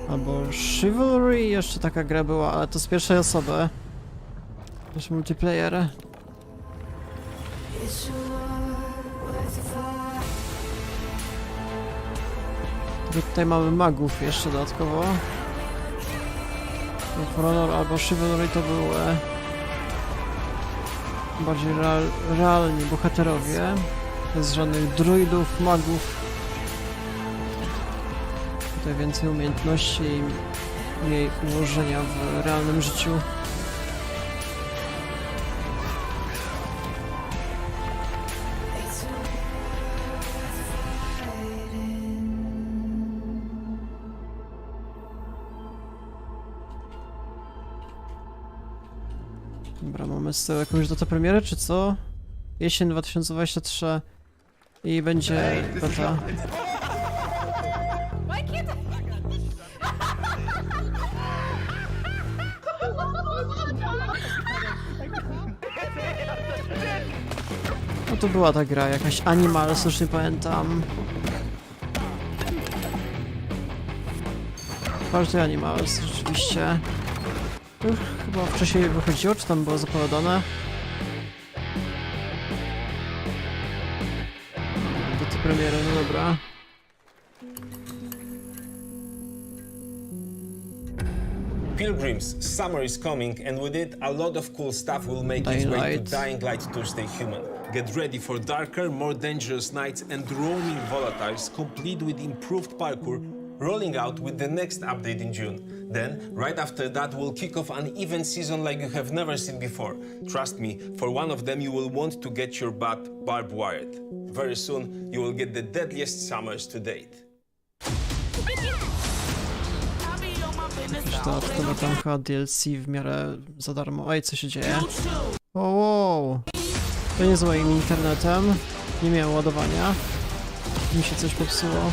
Albo Chivalry, jeszcze taka gra była, ale to z pierwszej osoby. Też multiplayer. Tutaj mamy magów jeszcze dodatkowo. For Honor albo Chivalry to były bardziej realni bohaterowie. Bez żadnych druidów, magów. Tutaj więcej umiejętności i mniej ułożenia w realnym życiu. Dobra, mamy z tyłu jakąś datę premiery, czy co? Jesień 2023 i będzie beta. No to była ta gra, jakaś Animals, już nie pamiętam. Każdy Animals, rzeczywiście. Już chyba wcześniej wychodziło, czy tam było zapowiadane? Do tej premiery, no dobra. Pilgrims, summer is coming, and with it, a lot of cool stuff will make its way to Dying Light to stay human. Get ready for darker, more dangerous nights and roaming volatiles, complete with improved parkour, rolling out with the next update in June. Then, right after that, we'll kick off an event season like you have never seen before. Trust me, for one of them you will want to get your butt barbed wired. Very soon, you will get the deadliest summers to date. Dodatkowo tam chyba DLC w miarę za darmo. Oj, co się dzieje? Wow. To nie z moim internetem. Nie miałem ładowania. Mi się coś popsuło.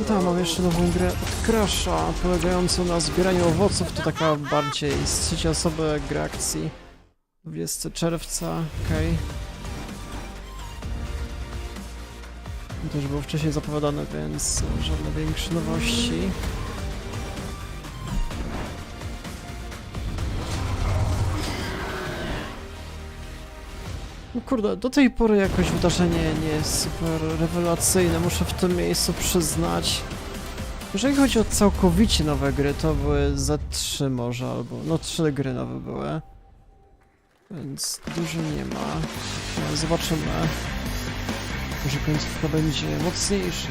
I tam mam jeszcze nową grę od Crasha, polegającą na zbieraniu owoców. To taka bardziej z trzeciej osoby Reakcji. 20 czerwca, okej. To już było wcześniej zapowiadane, więc żadne większe nowości. No kurde, do tej pory jakoś wydarzenie nie jest super rewelacyjne, muszę w tym miejscu przyznać. Jeżeli chodzi o całkowicie nowe gry, to były Z3 może, albo no 3 gry nowe były. Więc dużo nie ma. No, zobaczymy. Może końcówka będzie mocniejsza.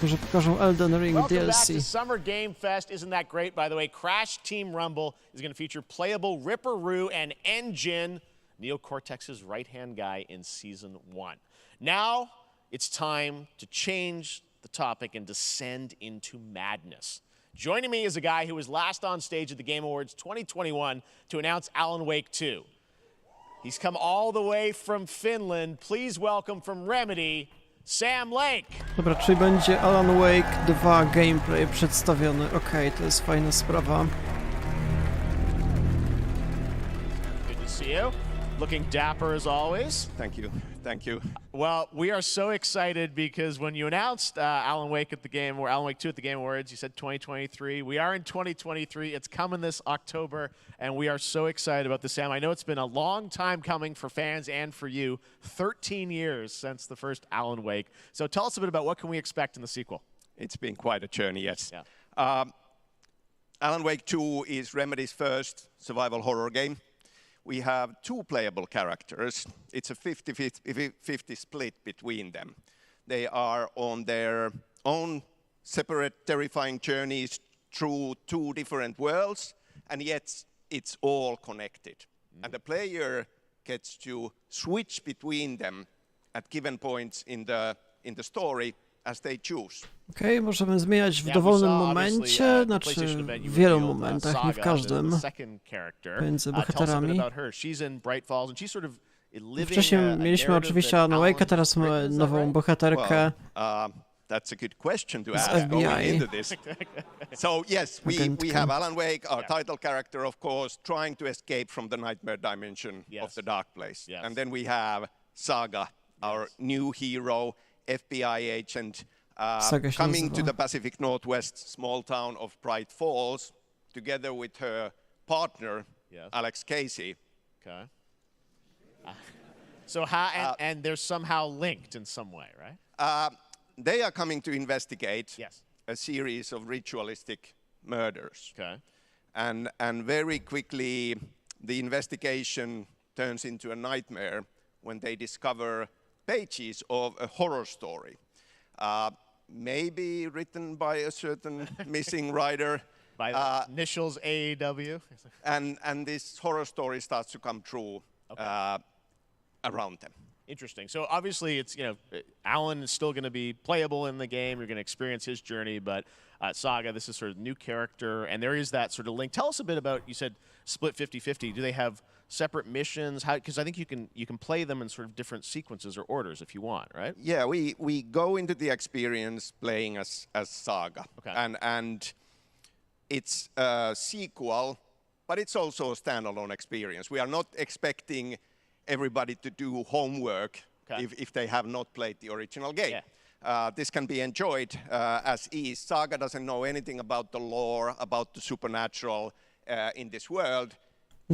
Może pokażą Elden Ring DLC. Summer Game Fest isn't that great, by the way. Crash Team Rumble is going to feature playable Ripperoo and Engine, Neo Cortex's right-hand guy in Season 1. Now, it's time to change the topic and descend into madness. Joining me is a guy who was last on stage at the Game Awards 2021 to announce Alan Wake 2. He's come all the way from Finland. Please welcome from Remedy, Sam Lake. Dobra, czyli będzie Alan Wake 2 gameplay przedstawiony. Okej, to jest fajna sprawa. Good to see you. Looking dapper as always. Thank you. Thank you. Well, we are so excited because when you announced Alan Wake 2 at the Game Awards, you said 2023. We are in 2023. It's coming this October, and we are so excited about this, Sam. I know it's been a long time coming for fans and for you. 13 years since the first Alan Wake. So tell us a bit about what can we expect in the sequel. It's been quite a journey, yes. Yeah. Alan Wake 2 is Remedy's first survival horror game. We have 2 playable characters. It's a 50-50 split between them. They are on their own separate terrifying journeys through 2 different worlds, and yet it's all connected. And the player gets to switch between them at given points in the story as they choose. Okej, możemy zmieniać w dowolnym momencie, znaczy w wielu momentach, nie w każdym, między bohaterami. Wcześniej mieliśmy oczywiście Alan Wake'a, teraz mamy nową bohaterkę That's a good question to z ask going FBI. into this. So yes, we have Alan Wake, our title character, of course, trying to escape from the nightmare dimension of the dark place. And then we have Saga, our new hero, FBI agent, coming to the Pacific Northwest small town of Bright Falls, together with her partner, Alex Casey. Okay. So and they're somehow linked in some way, right? They are coming to investigate a series of ritualistic murders. Okay. And very quickly, the investigation turns into a nightmare when they discover pages of a horror story, maybe written by a certain missing writer. By the initials AEW. And this horror story starts to come true around them. Interesting. So obviously it's, Alan is still going to be playable in the game. You're going to experience his journey, but Saga, this is sort of new character, and there is that sort of link. Tell us a bit about, you said split 50-50. Do they have separate missions? Because I think you can play them in sort of different sequences or orders if you want, right? Yeah, we go into the experience playing as Saga. Okay. And it's a sequel, but it's also a standalone experience. We are not expecting everybody to do homework if they have not played the original game. Yeah. This can be enjoyed as is. Saga doesn't know anything about the lore, about the supernatural in this world.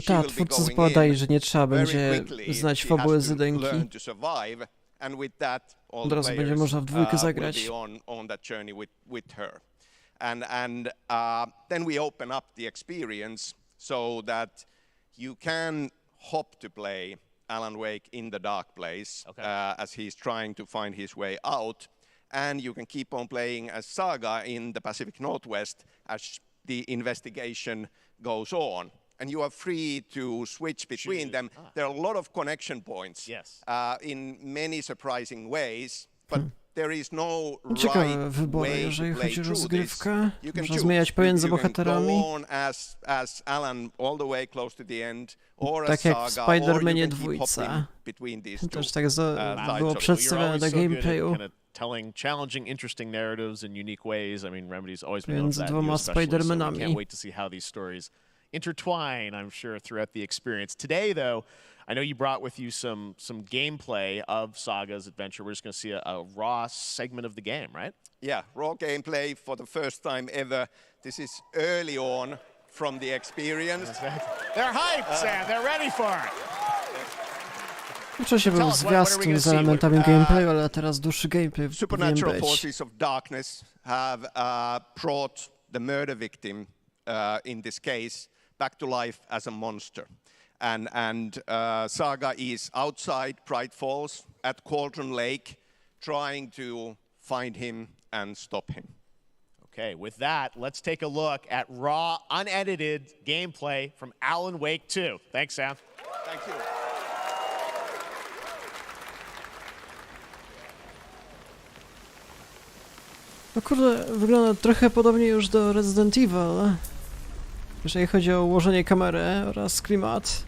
Tak, twórcy spowiadali, że nie trzeba będzie znać fabuły z jedynki. Od razu będzie można w dwójkę zagrać. And then we open up the experience so that you can hop to play Alan Wake in the dark place as he's trying to find his way out, and you can keep on playing as Saga in the Pacific Northwest as the investigation goes on. And you are free to switch between them. There are a lot of connection points in many surprising ways, but there is no ciekawe wybory, jeżeli chodzi o rozgrywkę. Można zmieniać pomiędzy bohaterami. Tak jak w Spider-Manie 2. Też tak było przedstawione do gameplayu. Telling challenging, interesting narratives in unique ways. I mean, Remedy's always been Między dwoma Spider-Manami. Can't wait to see how these stories intertwine, I'm sure, throughout the experience. Today, though, I know you brought with you some gameplay of Saga's adventure. We're just going to see a raw segment of the game, right? Yeah, raw gameplay for the first time ever. This is early on from the experience. They're hyped, Sam. They're ready for it. Oczywiście był zwiastun z elementami gameplayu, ale teraz dłuższy gameplay powinien Supernatural być. forces of darkness have brought the murder victim, in this case, back to life as a monster. And Saga is outside Bright Falls at Cauldron Lake, trying to find him and stop him. Okay, with that, let's take a look at raw, unedited gameplay from Alan Wake 2. Thanks, Sam. Thank you. No kurde, wygląda trochę podobnie już do Resident Evil, jeżeli chodzi o ułożenie kamery oraz klimat.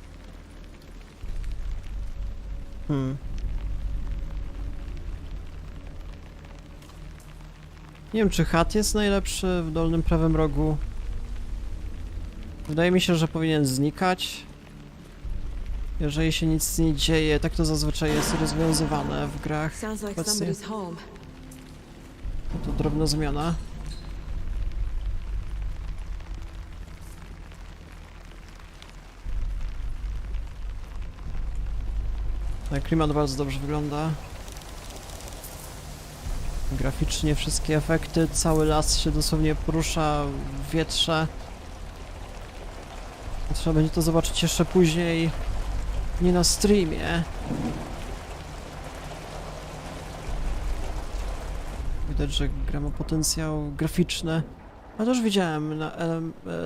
Nie wiem, czy HUD jest najlepszy w dolnym prawym rogu. Wydaje mi się, że powinien znikać. Jeżeli się nic nie dzieje, tak to zazwyczaj jest rozwiązywane w grach. Obecnie to drobna zmiana. Klimat bardzo dobrze wygląda. Graficznie wszystkie efekty, cały las się dosłownie porusza w wietrze. Trzeba będzie to zobaczyć jeszcze później, nie na streamie. Widać, że gra ma potencjał graficzny. A to już widziałem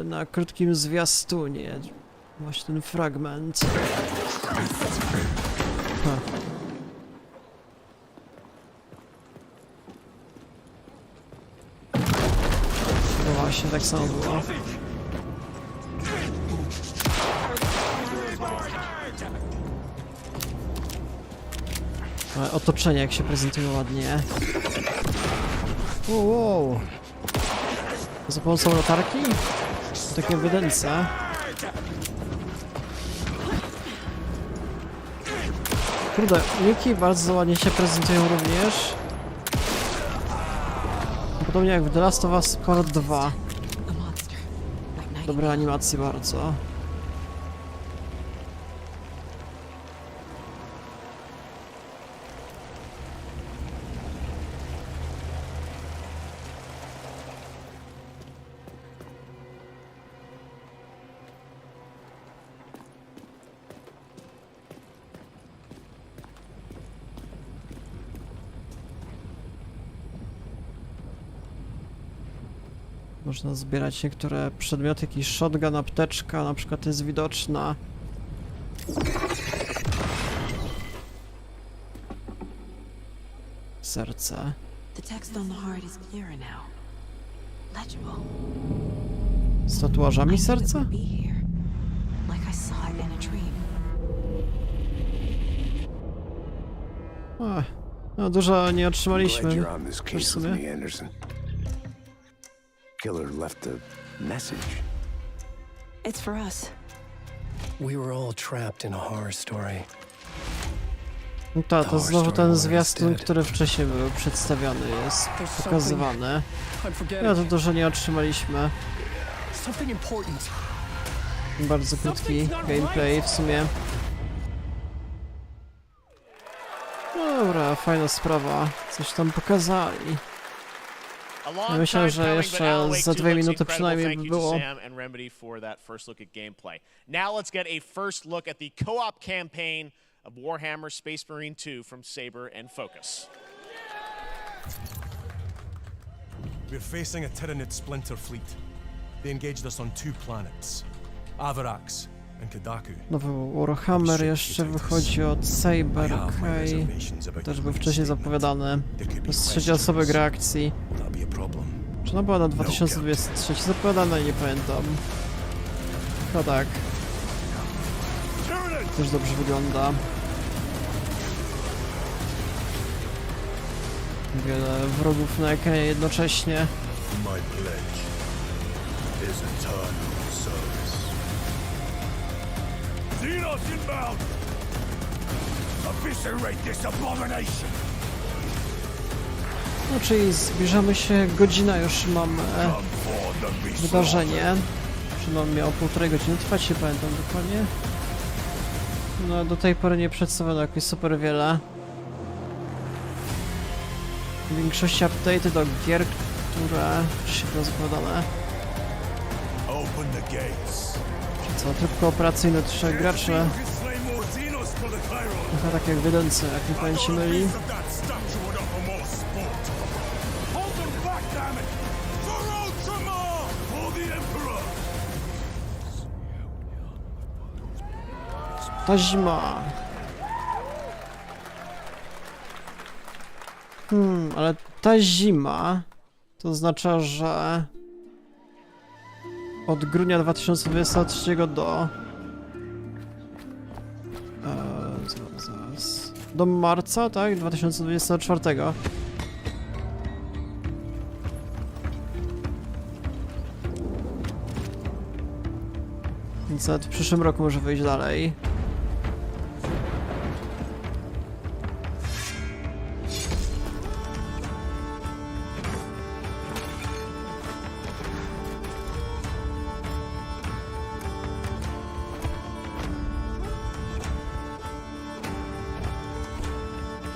na krótkim zwiastunie. Właśnie ten fragment. No właśnie, tak samo było. Ale otoczenie jak się prezentuje ładnie. Wow. Za pomocą latarki? Takie wydęce. Kurde, uniki bardzo ładnie się prezentują również. Podobnie jak w The Last of Us Part 2. Dobre animacje bardzo. Można zbierać niektóre przedmioty, jakiś shotgun, apteczka na przykład jest widoczna. Serce. Z tatuażami serca? No dużo nie otrzymaliśmy. W sumie. Killer left a message. It's for us. We were all trapped in a horror story. No to znowu ten zwiastun, który wcześniej był przedstawiony, jest pokazywany. Ja to dużo nie otrzymaliśmy. Bardzo krótki gameplay w sumie. Dobra, fajna sprawa. Coś tam pokazali. Ja myślę, że jeszcze za 2 minuty przynajmniej by było. Now let's get a first look at the co-op campaign of Warhammer Space Marine 2 from Saber and Focus. We're facing a Tyranid splinter fleet. They engaged us on 2 planets, Avarax and Kadaku. Nowy Warhammer jeszcze wychodzi od Saber, okej. Też był wcześniej zapowiadany. To jest 3 osoby Reakcji. Czy ona była na 2023 zapowiadana? Nie pamiętam. No tak. Też dobrze wygląda. Wiele wrogów na ekranie jednocześnie. No czyli zbliżamy się, godzina już mam wydarzenie. Czy on miał 1,5 godziny trwać, nie pamiętam dokładnie. No do tej pory nie przedstawiono jakoś super wiele. W większości update'y do gier, które się były zapowiadane. Czy co, tryb kooperacyjny 3 graczy. Trochę tak jak w jedynce, jak nie pamięć się myli. Ta zima. Ale ta zima to oznacza, że od grudnia 2023 do do marca, tak? 2024. Więc nawet w przyszłym roku może wyjść dalej.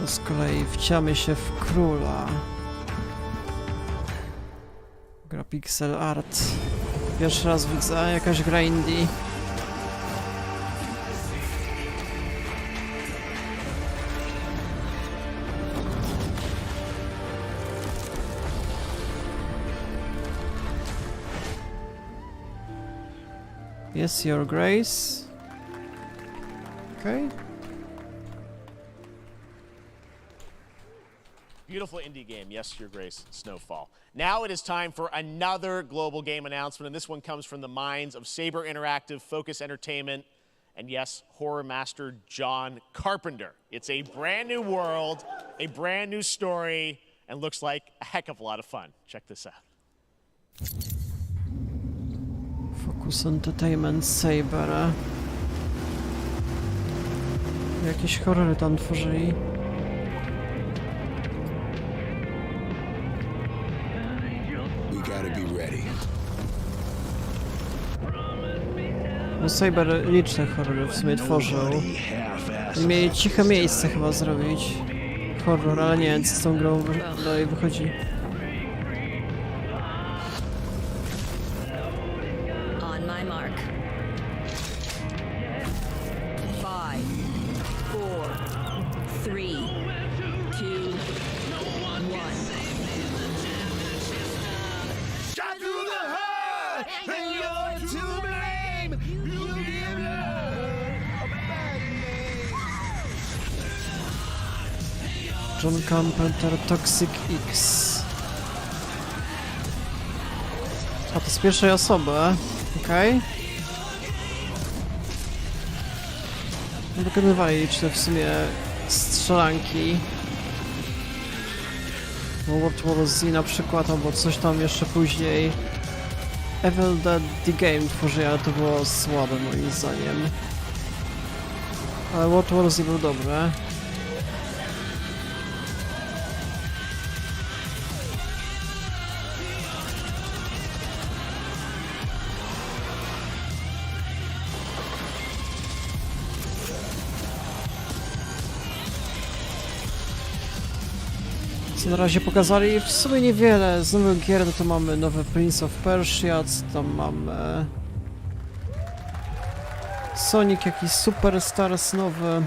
To z kolei wciamy się w króla. Gra pixel art. Pierwszy raz widzę jakaś gra indie. Yes, Your Grace. Okay. Beautiful indie game, yes, Your Grace, Snowfall. Now it is time for another global game announcement, and this one comes from the minds of Saber Interactive, Focus Entertainment, and yes, horror master John Carpenter. It's a brand new world, a brand new story, and looks like a heck of a lot of fun. Check this out. Focus Entertainment, Saber. Jakieś horrory tam tworzyli. No Saber liczne horrory w sumie tworzył. I mieli ciche miejsce chyba zrobić. Horror, ale nie wiem co z tą grą dalej wychodzi. John Carpenter Toxic X. A to z pierwszej osoby, okej. Wykonywali liczne w sumie strzelanki. World War Z na przykład, albo coś tam jeszcze później. Evil Dead The Game tworzyli, ale to było słabe moim zdaniem. Ale World War Z był dobry. Co na razie pokazali w sumie niewiele. Z nowych gier to mamy nowy Prince of Persia, tam mamy Sonic, jakiś Superstars nowy.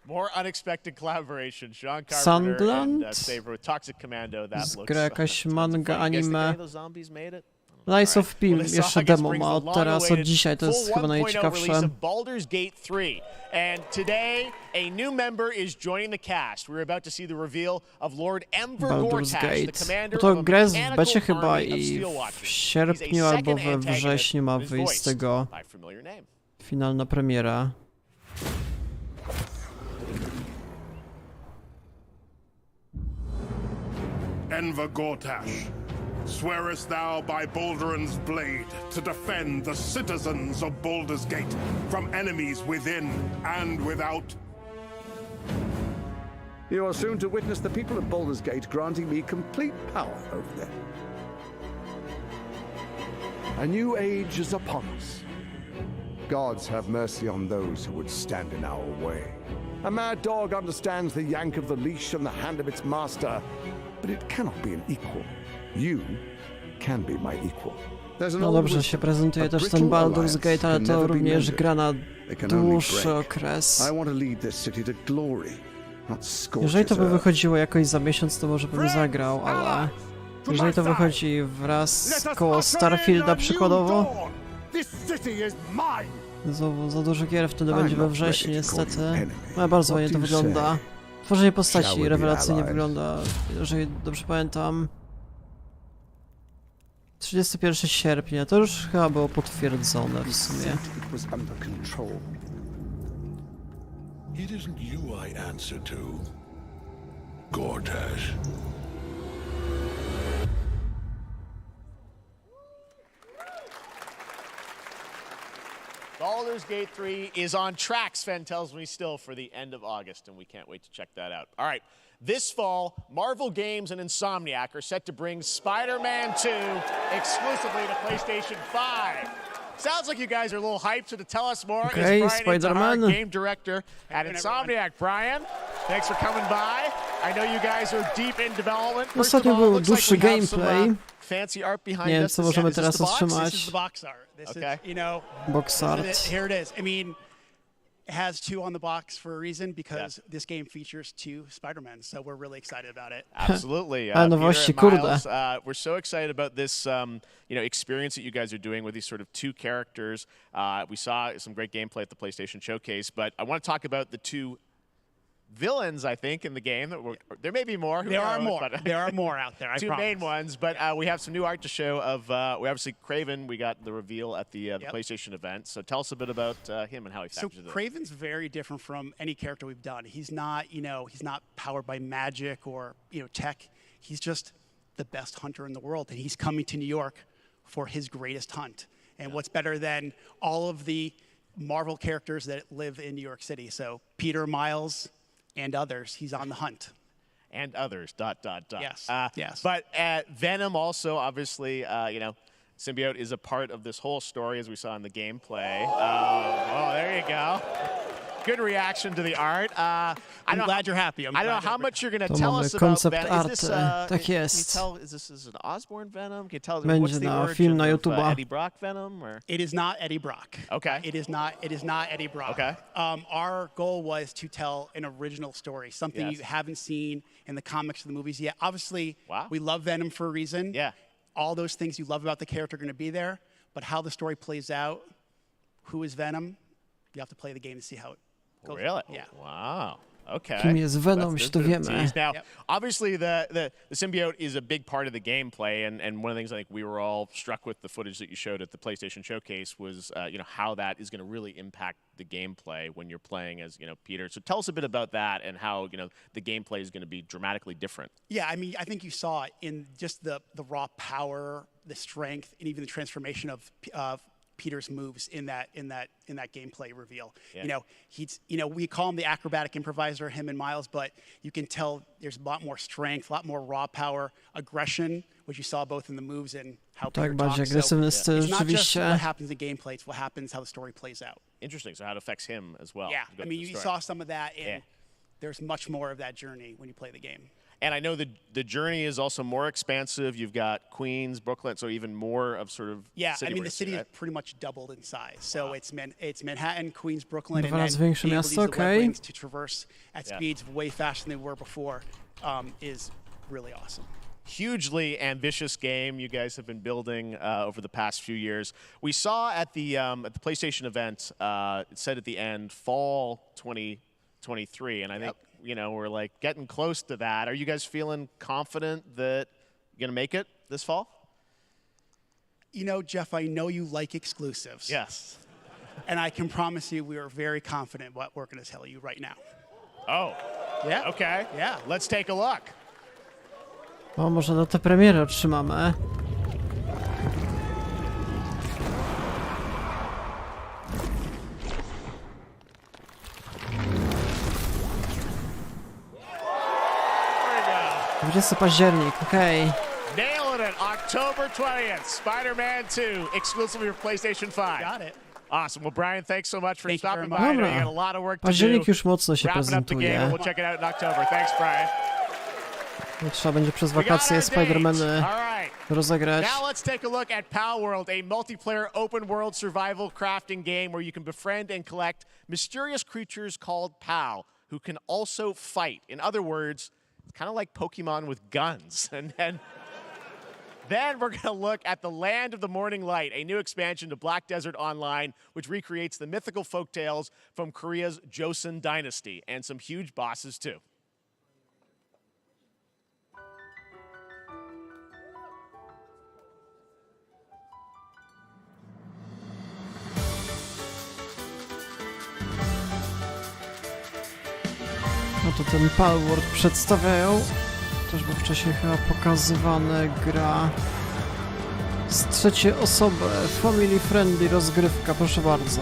More unexpected collaboration. Sean Carpenter Sunderland? and Saber with Toxic Commando. That looks Gra jakaś manga, anime. those zombies made it? Lies of P jeszcze demo ma od teraz, od dzisiaj, to jest chyba najciekawsze. Baldur's Gate 3. And today, a new member is joining the cast. We're about to see the reveal of Lord Ember Baldur's Gortash, Gate. the commander Bo to of gra a jest w mechanical becie chyba army of i Steel w Watchers. sierpniu He's a albo second we antagonist wrześniu ma who is wyjść z voiced tego by a familiar name. finalna premiera. Enver Gortash, swearest thou by Balduran's blade to defend the citizens of Baldur's Gate from enemies within and without? You are soon to witness the people of Baldur's Gate granting me complete power over them. A new age is upon us. Gods have mercy on those who would stand in our way. A mad dog understands the yank of the leash on the hand of its master, but it cannot be an equal. You can be my equal. No dobrze się prezentuje też ten Baldur's Gate, ale to również gra na dłuższy okres. Jeżeli to by wychodziło jakoś za miesiąc, to może bym zagrał, ale jeżeli to wychodzi wraz koło Starfielda przykładowo, za dużo gier wtedy będzie we wrześniu niestety. No bardzo ładnie to wygląda. Tworzenie postaci rewelacyjnie wygląda, jeżeli dobrze pamiętam. 31 sierpnia, to już chyba było potwierdzone w sumie. It isn't you I answer to, Gortash. Baldur's Gate 3 is on track, Sven tells me still, for the end of August, and we can't wait to check that out. All right, this fall, Marvel Games and Insomniac are set to bring Spider-Man 2 exclusively to PlayStation 5. Sounds like you guys are a little hyped, so to tell us more Okay, is Brian Spider-Man. Intihar, game director at Insomniac. Brian, thanks for coming by. I know you guys are deep in development. First of Ostatnio all, był looks like dłuższy we have some, gameplay. fancy art behind Nie wiem, us. co możemy Is this teraz the box? otrzymać. This is the box art. This Okay. is, you know, Box art. here it is. I mean, it has 2 on the box for a reason because this game features 2 Spider-Men, so we're really excited about it. Absolutely. A no Peter właśnie, and kurde. Miles, we're so excited about this experience that you guys are doing with these sort of 2 characters. We saw some great gameplay at the PlayStation Showcase, but I want to talk about the 2 villains, I think, in the game. There may be more. There are more. There are more out there, I 2 promise. main ones, but we have some new art to show of, we obviously, Kraven, we got the reveal at the PlayStation event. So tell us a bit about him and how he factors in. So Kraven's very different from any character we've done. He's not, he's not powered by magic or, tech. He's just the best hunter in the world, and he's coming to New York for his greatest hunt. And what's better than all of the Marvel characters that live in New York City? So Peter, Miles, and others, he's on the hunt. And others, ... Yes, yes. But Venom also, obviously, Symbiote is a part of this whole story, as we saw in the gameplay. Oh, there you go. Good reaction to the art. I'm glad you're happy. I don't know how much you're going to To tell mamy us about koncept Venom. art, Is this, tak can you jest. tell, is this an Osborn Venom? Can you tell us Będzie what's the na origin film na of YouTube'a. Eddie Brock Venom? Or? It is not Eddie Brock. Okay. It is not Eddie Brock. Okay. Our goal was to tell an original story, something you haven't seen in the comics or the movies yet. Obviously, we love Venom for a reason. Yeah. All those things you love about the character are going to be there, but how the story plays out, who is Venom, you have to play the game to see how it goes. Really? Yeah. Wow. Okay. Kim jest Venom, That's się to a bit of a wiemy. tease. Now, obviously, the symbiote is a big part of the gameplay, and one of the things I think we were all struck with the footage that you showed at the PlayStation Showcase was, how that is going to really impact the gameplay when you're playing as, Peter. So tell us a bit about that and how, the gameplay is going to be dramatically different. Yeah, I mean, I think you saw it in just the raw power, the strength, and even the transformation of Peter's moves in that gameplay reveal. Yeah. We call him the acrobatic improviser, him and Miles, but you can tell there's a lot more strength, a lot more raw power, aggression, which you saw both in the moves and how Peter bardziej talks. agresywny So styl, it's not just rzeczywiście. what happens in gameplay, it's what happens, how the story plays out. Interesting. So how it affects him as well. Yeah, Go I mean, through the you story. saw some of that, and there's much more of that journey when you play the game. And I know the journey is also more expansive. You've got Queens, Brooklyn, so even more of sort of Yeah, city I mean, the racing, city right? is pretty much doubled in size. So it's Manhattan, Queens, Brooklyn, and Dwa razy then większe being able to miasto, use the web okej. links to traverse at speeds way faster than they were before is really awesome. Hugely ambitious game you guys have been building over the past few years. We saw at the PlayStation event, it said at the end, fall 2023, and I think we're like getting close to that. Are you guys feeling confident that you're gonna make it this fall? Jeff, I know you like exclusives. Yes. And I can promise you we are very confident what we're going to tell you right now. Oh. Yeah. Okay. Yeah. Let's take a look. O, może datę premiery otrzymamy. There we go. 20 październik, okej. Nailing it. October 20th. Spider-Man 2, exclusively for PlayStation 5. Got it. Awesome. Well, Brian, thanks so much for stopping by. Dobra. You got a lot of work to do. Październik już mocno się Wrapping up the game, and prezentuje. we'll check it out in October. Thanks, Brian. Trzeba będzie przez wakacje Spider-Many rozegrać. Now let's take a look at Pal World, a multiplayer open world survival crafting game where you can befriend and collect mysterious creatures called Pal, who can also fight. In other words, it's kind of like Pokemon with guns. And then we're going to look at the Land of the Morning Light, a new expansion to Black Desert Online, which recreates the mythical folktales from Korea's Joseon Dynasty, and some huge bosses too. No to ten Palworld przedstawiają. Też było wcześniej chyba pokazywane, gra z trzeciej osoby, family friendly rozgrywka, proszę bardzo.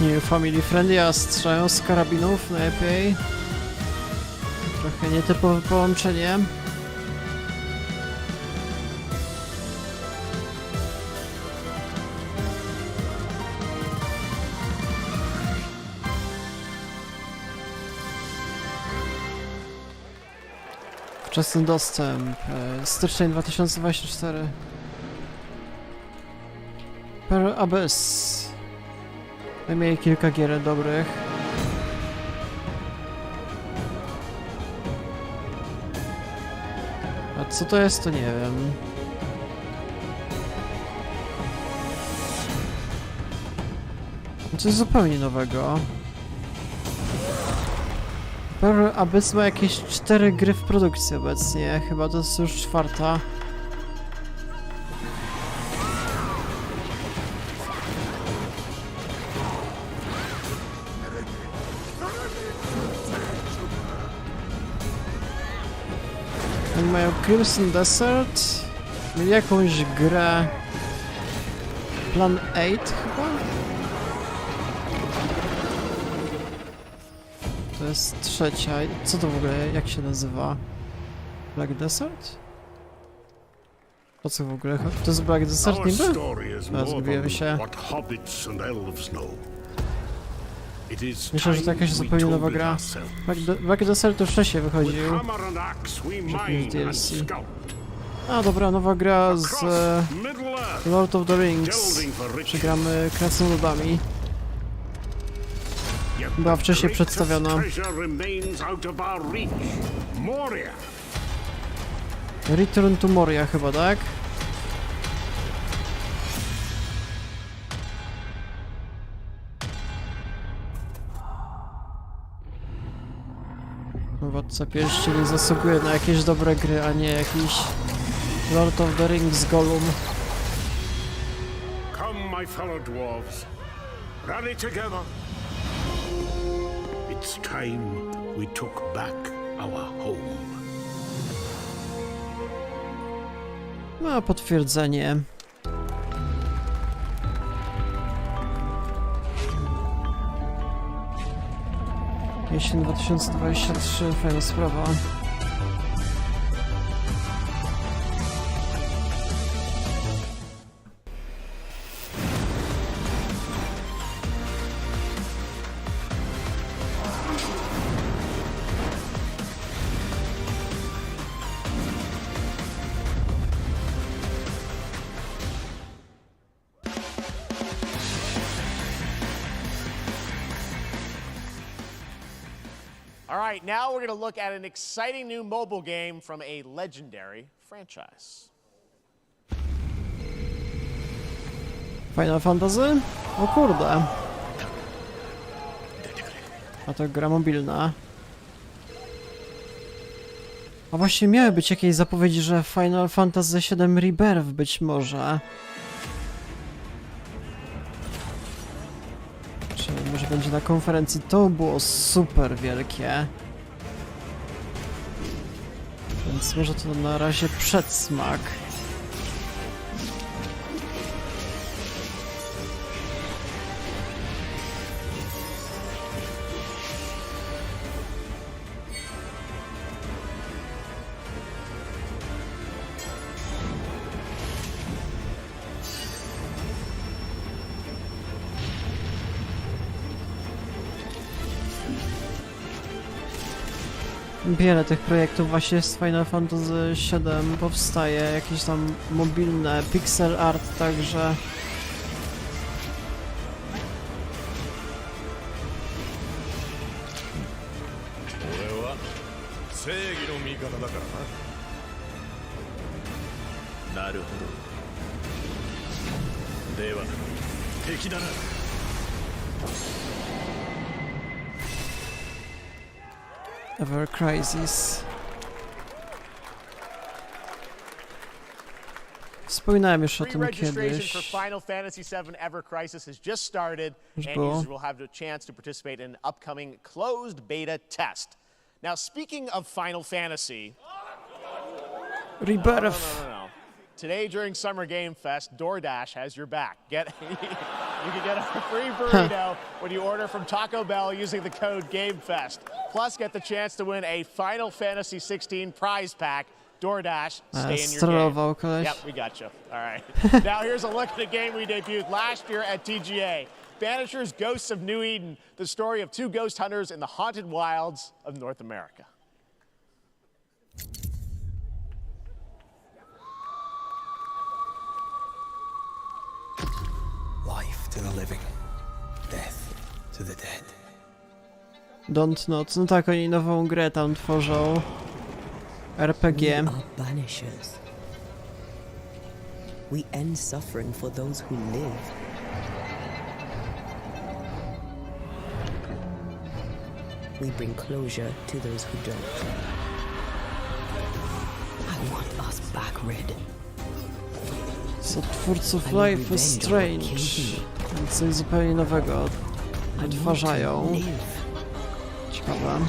nie family friendly, a strzelają z karabinów najlepiej. Trochę nietypowe połączenie. Wczesny dostęp, styczeń 2024. Pearl Abyss. Mieli kilka gier dobrych. A co to jest, to nie wiem. Coś zupełnie nowego. Pearl Abyss ma jakieś 4 gry w produkcji obecnie, chyba to jest już 4. Oni mają Crimson Desert, mieli jakąś grę Plan 8 chyba? To jest 3. Co to w ogóle, jak się nazywa? Black Desert? Po co w ogóle? To jest Black Desert niby? No, zgubiłem się. Myślę, że to jakaś zupełnie nowa gra. Black Desert już wcześniej wychodził. Jakimś DLC. A dobra, nowa gra z Lord of the Rings. Przegramy krasnoludami. Była wcześniej przedstawiona. Return to Moria chyba, tak? Władca Pierścieni zasługuje na jakieś dobre gry, a nie jakiś Lord of the Rings Gollum. Come, my fellow dwarves. Rally together. It's time we took back our home. No, potwierdzenie. Jesień 2023, fajna sprawa. All right, now we're going to look at an exciting new mobile game from a legendary franchise. Final Fantasy? O kurde. A to gra mobilna. A właśnie miały być jakieś zapowiedzi, że Final Fantasy VII Rebirth być może. Czy może będzie na konferencji? To było super wielkie. Więc może to na razie przedsmak. Wiele tych projektów właśnie z Final Fantasy VII powstaje, jakieś tam mobilne pixel art także. Ever Crisis. Wspominałem już o tym kiedyś. For Final Fantasy VII Ever Crisis has just started, and users will have the chance to participate in an upcoming closed beta test. Now, speaking of Final Fantasy, Rebirth. No. Today during Summer Game Fest, DoorDash has your back. You can get a free burrito when you order from Taco Bell using the code GameFest. Plus, get the chance to win a Final Fantasy 16 prize pack. DoorDash, stay in your game. Koleś. Yep, we got you. All right. Now here's a look at a game we debuted last year at TGA. Banishers Ghosts of New Eden, the story of two ghost hunters in the haunted wilds of North America. Life to the living, death to the dead. Don't Not. No tak, oni nową grę tam tworzą. RPG. We are banishers. We end suffering for those who live. We bring closure to those who don't. I want us back, Red. Z twórców Life is Strange. Więc coś zupełnie nowego odtwarzają. Ciekawe.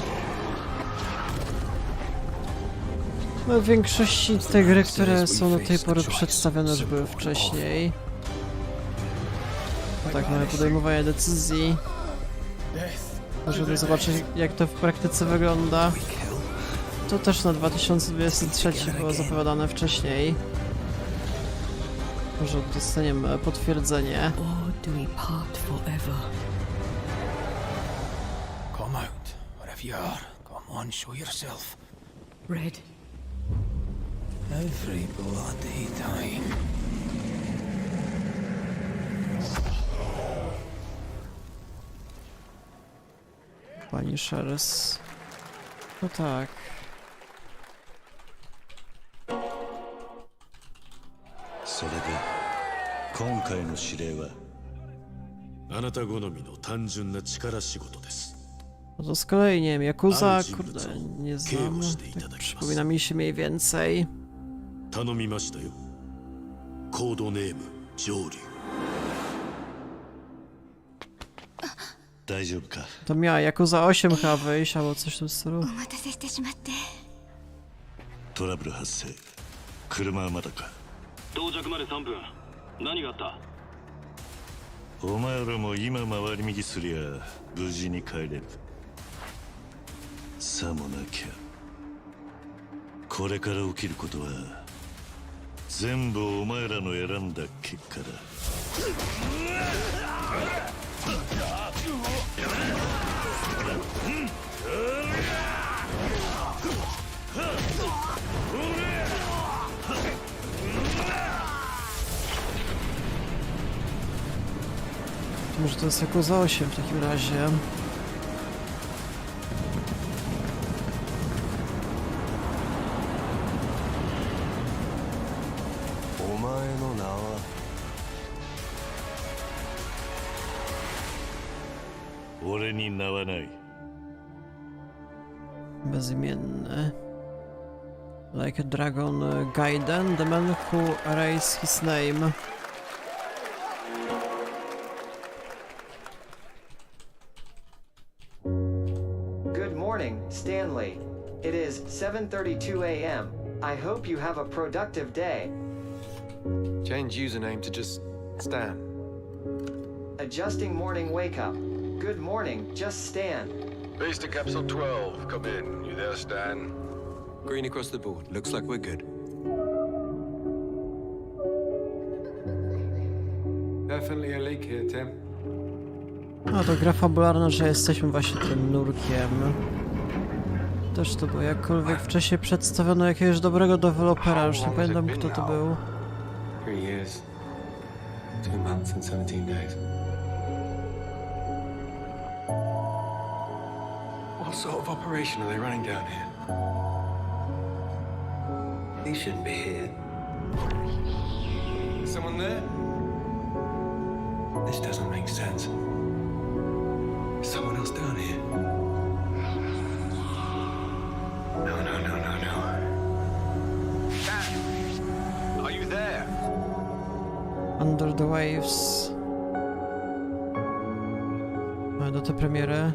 No w większości te gry, które są do tej pory przedstawione, już były wcześniej. No tak, mamy podejmowanie decyzji. Żeby zobaczyć, jak to w praktyce wygląda. To też na 2023 było zapowiadane wcześniej. Może dostaniemy potwierdzenie. Come out, wherever you are. Come on, show yourself. Red. Every bloody time. Pani Sheres. No tak. それで今回の指令はあなた好みの単純な力仕事です。 No to z kolei, nie wiem, Yakuza, kurde, nie znam. Tak przypomina mi się mniej więcej. 頼みましたよ。コードネーム上流。大丈夫か。 To miała Yakuza 8 chyba wyjść, albo coś w tym stylu. トラブル発生。車はまだか。 到着まで3分。何があった？お前らも今回り右すりゃ無事に帰れる。さもなきゃこれから起きることは全部お前らの選んだ結果だ。Może to jest Yakuza 8 w takim razie. Bezimienny. Like a Dragon Gaiden, the man who erased his name. Good morning, Stanley. It is 7:32 a.m. I hope you have a productive day. Change username to just Stan. Adjusting morning wake up. Good morning, just Stan. Base to capsule 12. Come in. You there, Stan? Green across the board. Looks like we're good. Definitely a leak here, Tim. No to gra fabularna, że jesteśmy właśnie tym nurkiem. Też to było jakkolwiek wcześniej przedstawiono jakiegoś dobrego dewelopera, już nie pamiętam kto to był. 3 years, 2 months and 17 days. What sort of operation are they running down here? He shouldn't be here. Someone there? This doesn't make sense. Someone else down here. No. Dad! Are you there? Under the Waves. Mamy do tej premiery.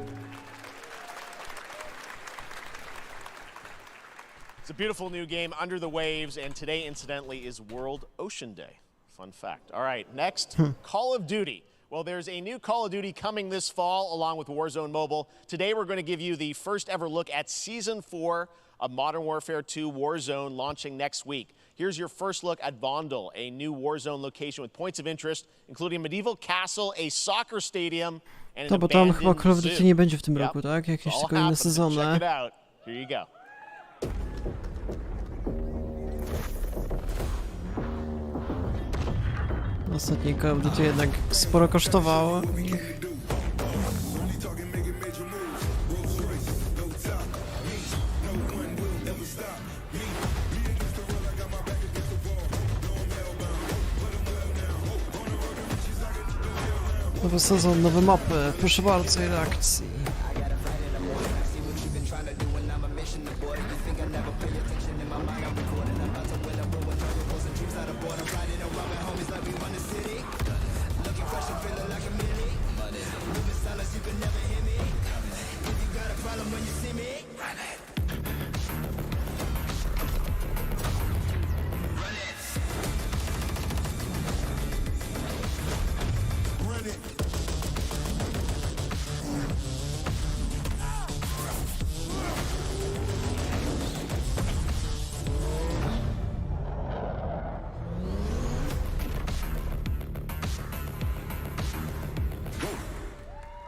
It's a beautiful new game, Under the Waves, and today, incidentally, is World Ocean Day. Fun fact. All right, next, Call of Duty. Well, there's a new Call of Duty coming this fall along with Warzone Mobile. Today we're going to give you the first ever look at Season 4 of Modern Warfare 2 Warzone launching next week. Here's your first look at Vondel, a new Warzone location with points of interest, including a medieval castle, a soccer stadium, and an To, bo tam chyba abandoned Call of Duty zoo. nie będzie w tym Yep. roku, tak? Jakieś All tylko inne happens, so sezony. check it out. Here you go. Ostatni Call of Duty jednak sporo kosztowało. Nowy sezon, nowe mapy, proszę bardzo, i reakcji.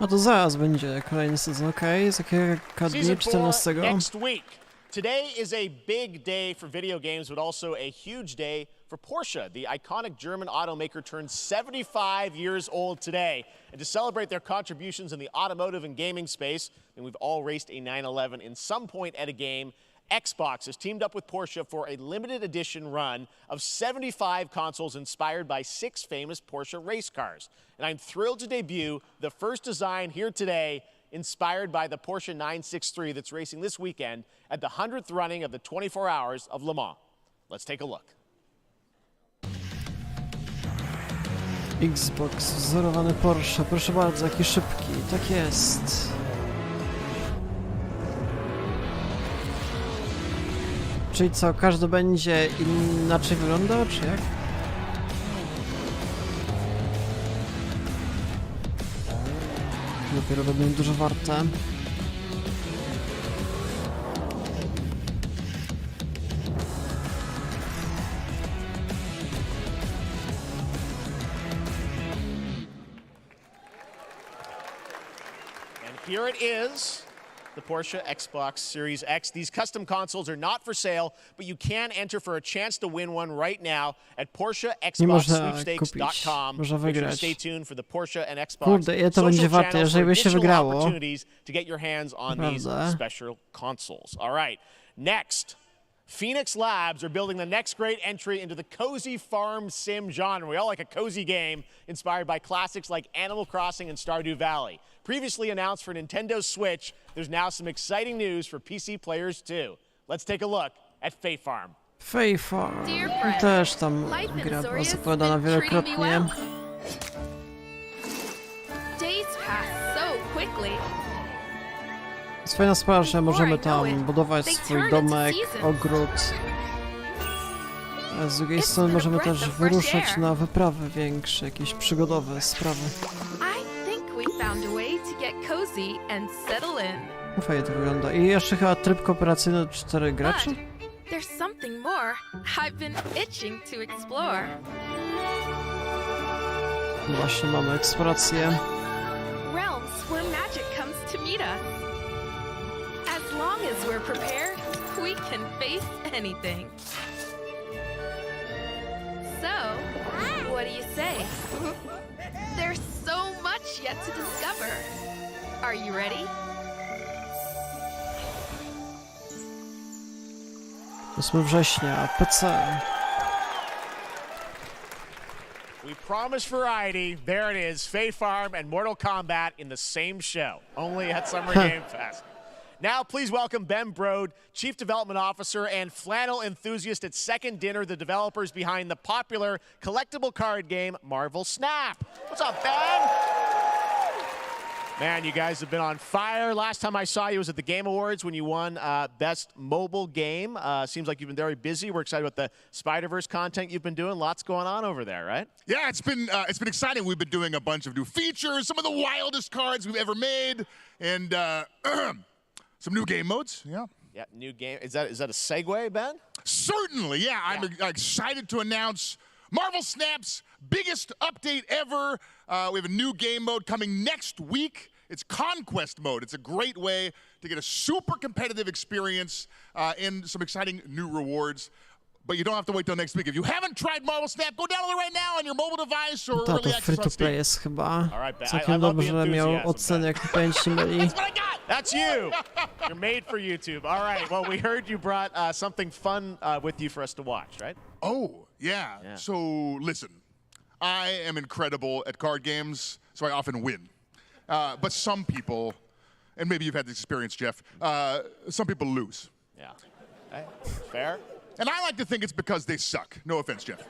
No to zaraz będzie kolejny sezon, okej? Z jakiego dni? 14? Next week. Today is a big day for video games, but also a huge day for Porsche. The iconic German automaker turns 75 years old today. And to celebrate their contributions in the automotive and gaming space, and we've all raced a 911 in some point at a game, Xbox has teamed up with Porsche for a limited edition run of 75 consoles inspired by 6 famous Porsche race cars. And I'm thrilled to debut the first design here today inspired by the Porsche 963 that's racing this weekend at the 100th running of the 24 Hours of Le Mans. Let's take a look. Xbox, wzorowany Porsche, proszę bardzo, jaki szybki, tak jest. Czyli co, każdy będzie inaczej wyglądał, czy jak? Dopiero będą dużo warte. And here it is. The Porsche Xbox Series X. These custom consoles are not for sale, but you can enter for a chance to win one right now at PorscheXboxSweepstakes.com. Można wygrać. Stay tuned for the Porsche and Xbox Kurde, ile to będzie warte, jeżeli by się wygrało. opportunities to get your hands on these special consoles. All right, next. Phoenix Labs are building the next great entry into the cozy farm sim genre. We all like a cozy game inspired by classics like Animal Crossing and Stardew Valley. Previously announced for Nintendo Switch, there's now some exciting news for PC players too. Let's take a look at Fae Farm. Fae Farm. Też tam gra była zapowiadana wielokrotnie. Days pass so quickly. Jest fajna sprawa, że możemy tam budować swój domek, ogród. A z drugiej strony możemy też wyruszać na wyprawy większe, jakieś przygodowe sprawy. No fajnie to wygląda. I jeszcze chyba tryb kooperacyjny 4 graczy? There's something more I've been itching to explore. Właśnie mamy eksplorację. Realms where magic comes to meet us. As long as we're prepared, we can face anything. So, what do you say? There's so much yet to discover. Are you ready? 8 września, PC. We promised variety. There it is. Fae Farm and Mortal Kombat in the same show, only at Summer Game Fest. Now, please welcome Ben Brode, Chief Development Officer and flannel enthusiast at Second Dinner, the developers behind the popular collectible card game Marvel Snap. What's up, Ben? Man, you guys have been on fire. Last time I saw you was at the Game Awards when you won Best Mobile Game. Seems like you've been very busy. We're excited about the Spider-Verse content you've been doing. Lots going on over there, right? Yeah, it's been exciting. We've been doing a bunch of new features, some of the wildest cards we've ever made, and some new game modes. Yeah. Yeah, new game. Is that a segue, Ben? Certainly, yeah. I'm excited to announce Marvel Snap's biggest update ever. We have a new game mode coming next week. It's Conquest mode. It's a great way to get a super competitive experience and some exciting new rewards. But you don't have to wait till next week. If you haven't tried Marvel Snap, go download it right now on your mobile device or early access on Steam. Jest chyba całkiem dobrze, miał ocenę, jak pamięci myli. That's you. You're made for YouTube. All right. Well, we heard you brought something fun with you for us to watch, right? Oh, yeah. So, listen. I am incredible at card games, so I often win. But some people, and maybe you've had this experience, Jeff, some people lose. Yeah. Hey, fair. And I like to think it's because they suck. No offense, Jeff.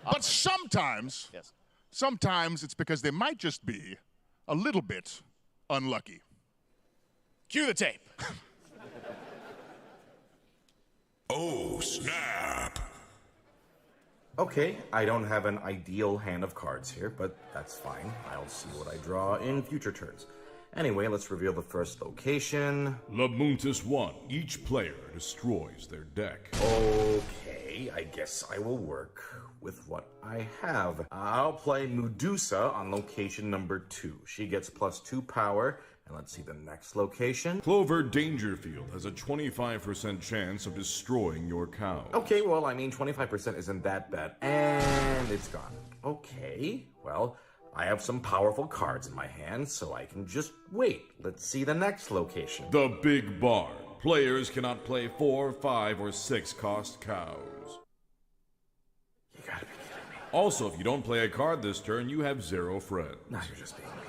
But sometimes, sometimes it's because they might just be a little bit unlucky. Cue the tape. Oh, snap! Okay, I don't have an ideal hand of cards here, but that's fine. I'll see what I draw in future turns. Anyway, let's reveal the first location. Labuntus 1. Each player destroys their deck. Okay, I guess I will work with what I have. I'll play Medusa on location number 2. She gets +2 power. And let's see the next location. Clover Dangerfield has a 25% chance of destroying your cow. Okay, well, I mean, 25% isn't that bad. And it's gone. Okay, well, I have some powerful cards in my hand, so I can just wait. Let's see the next location. The Big Barn. Players cannot play 4, 5, or 6 cost cows. You gotta be kidding me. Also, if you don't play a card this turn, you have 0 friends. No, you're just being mean.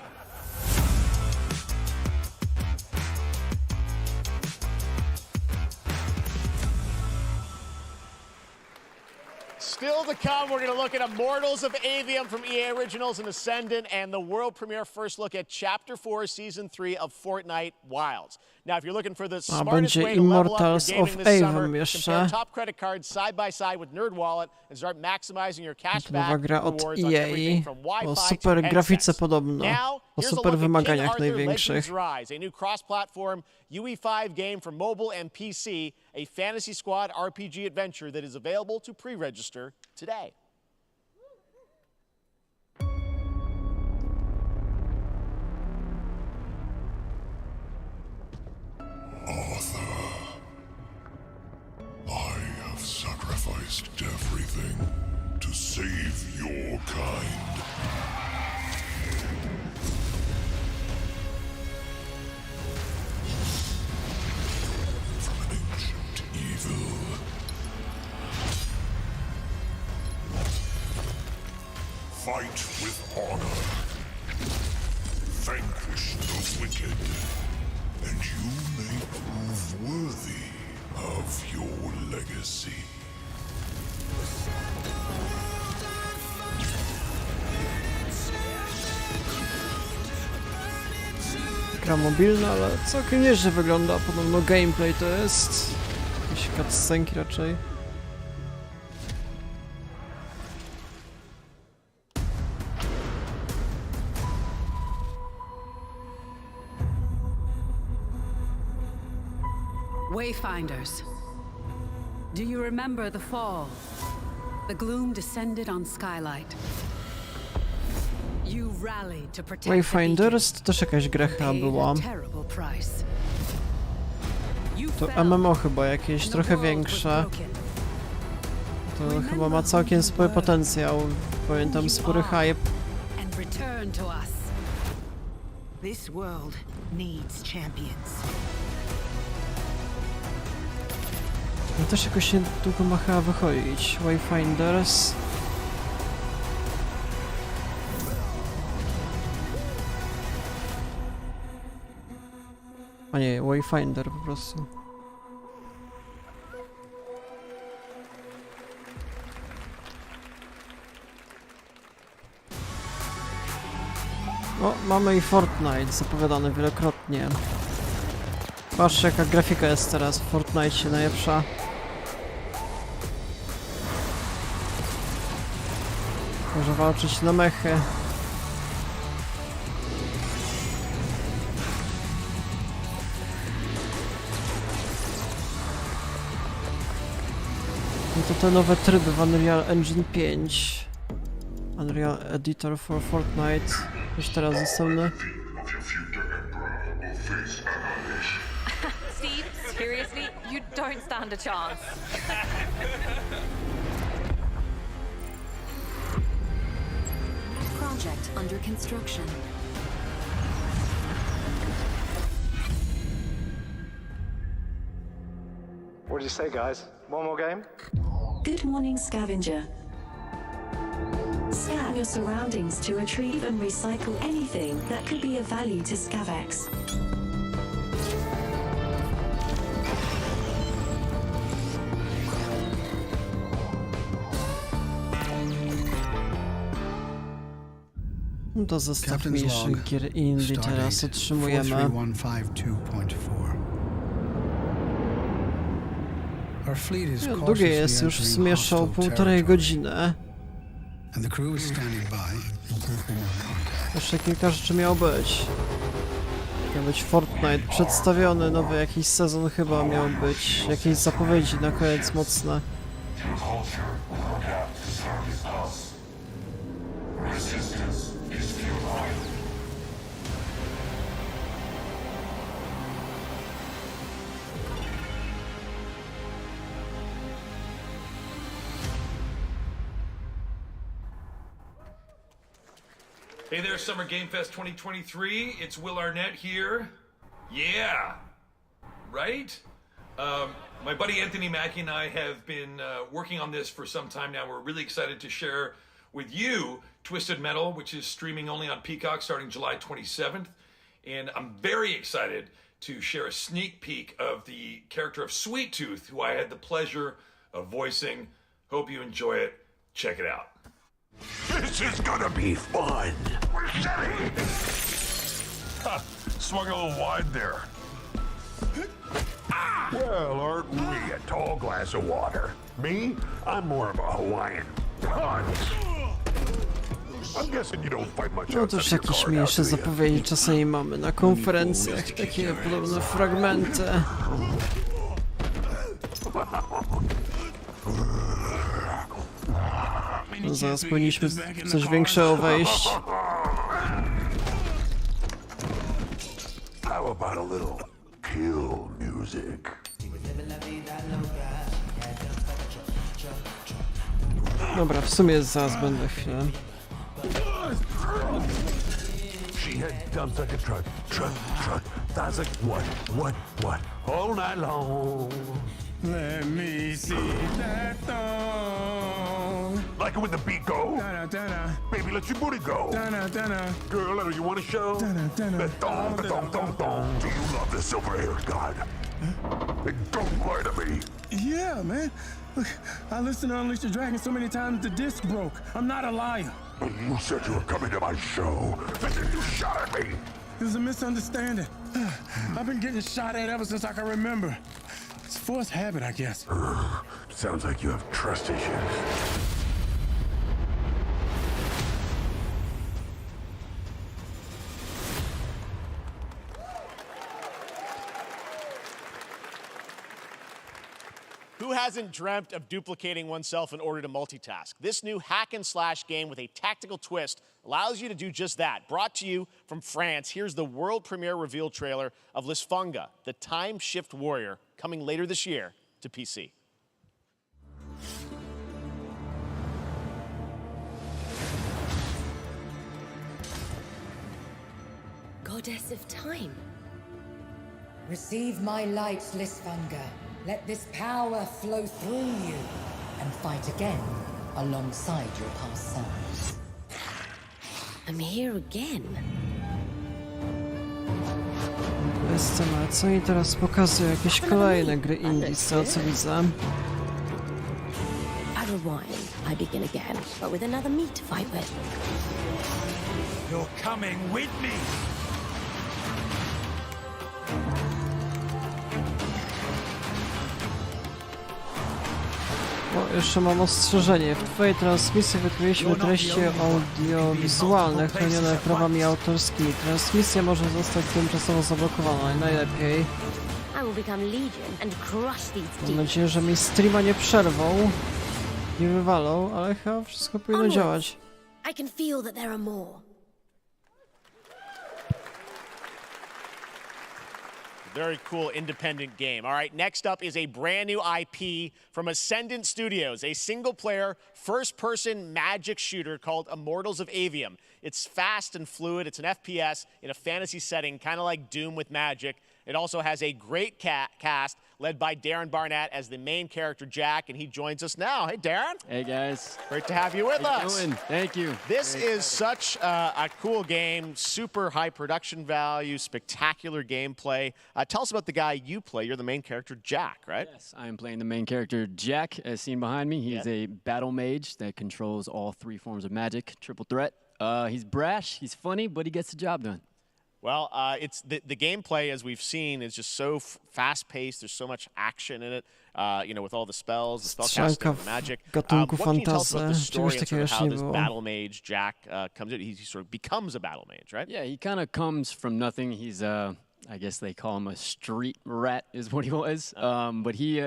Still to come, we're going to look at Immortals of Avium from EA Originals and Ascendant and the world premiere first look at Chapter 4, Season 3 of Fortnite Wilds. Now, if you're looking for the smartest way to level up your gaming this summer, compare top credit cards side by side with NerdWallet and start maximizing your cashback rewards on everything from Wi-Fi to headsets. Now, here's a look at King Arthur Legends Rise, a new cross-platform UE5 game for mobile and PC, a Fantasy Squad RPG adventure that is available to pre-register today. Arthur, I have sacrificed everything to save your kind. From an ancient evil. Fight with honor. Vanquish the wicked. And you may prove worthy of your legacy. Gra mobilna, ale całkiem nieźle wygląda. Podobno gameplay to jest. Jakieś cutscenki raczej. Wayfinders. Do you remember the fall? The gloom descended on Skylight. You rallied to protect Wayfinders to też jakaś gra chyba była. To MMO chyba jakieś, trochę większe. To chyba ma całkiem spory potencjał. Pamiętam spory hype. This world needs champions. No też jakoś niedługo ma chyba wychodzić. Wayfinders. A nie, Wayfinder po prostu. O, mamy i Fortnite zapowiadany wielokrotnie. Patrzcie, jaka grafika jest teraz w Fortnite najlepsza. Może walczyć na mechy. No to te nowe tryby w Unreal Engine 5. Unreal Editor for Fortnite. Już teraz dostępny. Steve, seriously, you don't stand a chance. Project under construction. What did you say, guys? One more game? Good morning, scavenger. Scan your surroundings to retrieve and recycle anything that could be of value to Scavex. No to zestaw mniejszych gier indie teraz otrzymujemy. Długie jest, już w sumie show 1,5 godziny. Jeszcze kilka rzeczy miało być. Miał być Fortnite przedstawiony, nowy jakiś sezon chyba miał być. Jakieś zapowiedzi na koniec mocne. Hey there, Summer Game Fest 2023. It's Will Arnett here. Yeah, right? My buddy Anthony Mackie and I have been working on this for some time now. We're really excited to share with you Twisted Metal, which is streaming only on Peacock starting July 27th. And I'm very excited to share a sneak peek of the character of Sweet Tooth, who I had the pleasure of voicing. Hope you enjoy it. Check it out. This is gonna be fun. We're setting. Swung a little wide there. Well, aren't we a tall glass of water? Me? I'm more of a Hawaiian punch. I'm guessing you don't fight much. No też jakieś mniejsze zapowiedzi czasami mamy na konferencjach, takie podobne fragmenty. No zaraz powinniśmy w coś większego wejść. How about a little kill music? Dobra, w sumie zaraz będę chwilę. She had dumps like a truck. That's like what? All night long. Let me see that thong. Like it when the beat go? Baby, let your booty go. Girl, you want to show? The thong. Do you love the silver-haired god? Don't lie to me. Yeah, man. Look, I listened to Unleash the Dragon so many times the disc broke. I'm not a liar. You said you were coming to my show, and then you shot at me. It was a misunderstanding. I've been getting shot at ever since I can remember. It's forced habit, I guess. Sounds like you have trust issues. Who hasn't dreamt of duplicating oneself in order to multitask? This new hack and slash game with a tactical twist allows you to do just that. Brought to you from France, here's the world premiere reveal trailer of Lisfunga, the time shift warrior, coming later this year to PC. Goddess of time. Receive my light, Lisfunga. Let this power flow through you and fight again alongside your past selves. I'm here again. Scena, co oni teraz pokazują? Jakieś kolejne gry indie, z tego co widzę. wine, I begin again, but with another me to fight with. You're coming with me! O, jeszcze mam ostrzeżenie. W twojej transmisji wykryliśmy treści audiowizualne chronione prawami autorskimi. Transmisja może zostać tymczasowo zablokowana i najlepiej. Mam nadzieję, że mi streama nie przerwą, nie wywalą, ale chyba wszystko powinno działać. I can feel that there are more. Very cool independent game. All right, next up is a brand new IP from Ascendant Studios, a single-player, first-person magic shooter called Immortals of Avium. It's fast and fluid. It's an FPS in a fantasy setting, kind of like Doom with magic. It also has a great cast led by Darren Barnett as the main character, Jack, and he joins us now. Hey, Darren. Hey, guys. Great to have you with How you us. doing? Thank you. This is such a cool game, super high production value, spectacular gameplay. Tell us about the guy you play. You're the main character, Jack, right? Yes, I am playing the main character, Jack, as seen behind me. He's a battle mage that controls all 3 forms of magic, triple threat. He's brash, he's funny, but he gets the job done. Well, it's the gameplay, as we've seen, is just so fast-paced. There's so much action in it, you know, with all the spells, the spellcasting, the magic. What can you tell us about the story and sort of how this battle mage, Jack, comes in? He sort of becomes a battle mage, right? Yeah, he kind of comes from nothing. He's, I guess they call him a street rat is what he was. But he,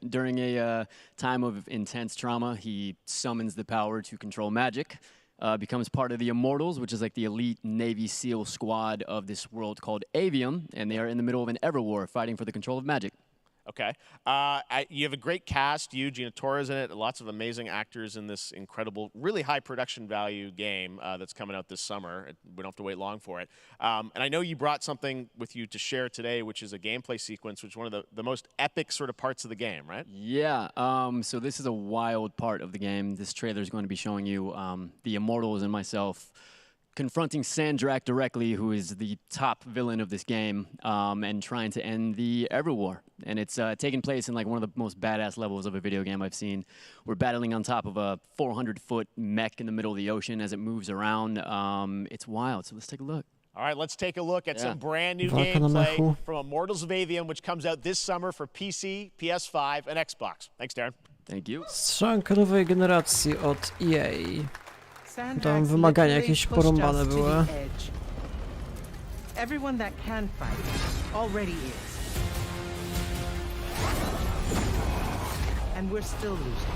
during a time of intense trauma, he summons the power to control magic. Becomes part of the Immortals, which is like the elite Navy SEAL squad of this world called Avium, and they are in the middle of an ever war fighting for the control of magic. Okay. You have a great cast. You, Gina Torres in it. Lots of amazing actors in this incredible, really high production value game that's coming out this summer. We don't have to wait long for it. And I know you brought something with you to share today, which is a gameplay sequence, which is one of the most epic sort of parts of the game, right? Yeah. So this is a wild part of the game. This trailer is going to be showing you the Immortals and myself confronting Sandrak directly, who is the top villain of this game, and trying to end the Everwar. And it's taking place in like one of the most badass levels of a video game I've seen. We're battling on top of a 400-foot mech in the middle of the ocean as it moves around. It's wild, so let's take a look. All right, let's take a look at some brand new gameplay from Immortals of Avium, which comes out this summer for PC, PS5, and Xbox. Thanks, Darren. Thank you. Strzelanka nowej generacji od EA. Tam wymagania jakieś porąbane były. Everyone that can fight already is. And we're still losing.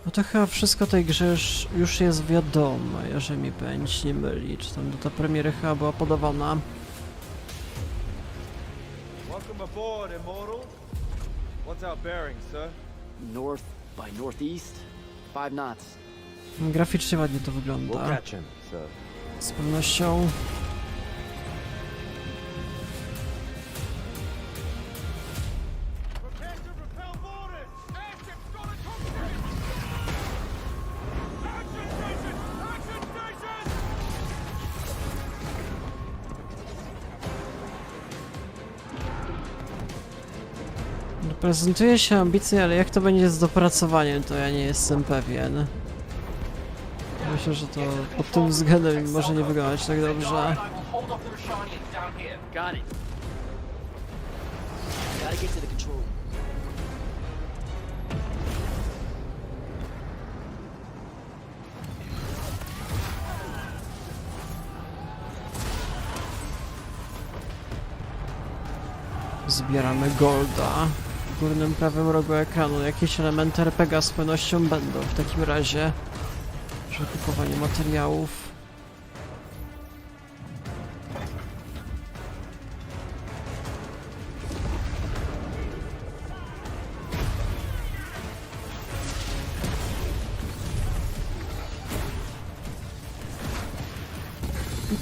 No to chyba wszystko tej grze już jest wiadomo, jeżeli mi pamięć nie myli. Czy tam data premiery chyba była podawana. Welcome aboard, Immortals. What's our bearing, sir? North by northeast, 5 knots. Graficznie ładnie to wygląda. We'll catch him, sir. Z pewnością. Prezentuje się ambitnie, ale jak to będzie z dopracowaniem, to ja nie jestem pewien. Myślę, że to pod tym względem może nie wyglądać tak dobrze. Zbieramy golda. W górnym prawym rogu ekranu jakieś elementy RPG z pewnością będą w takim razie. Przy kupowaniu materiałów.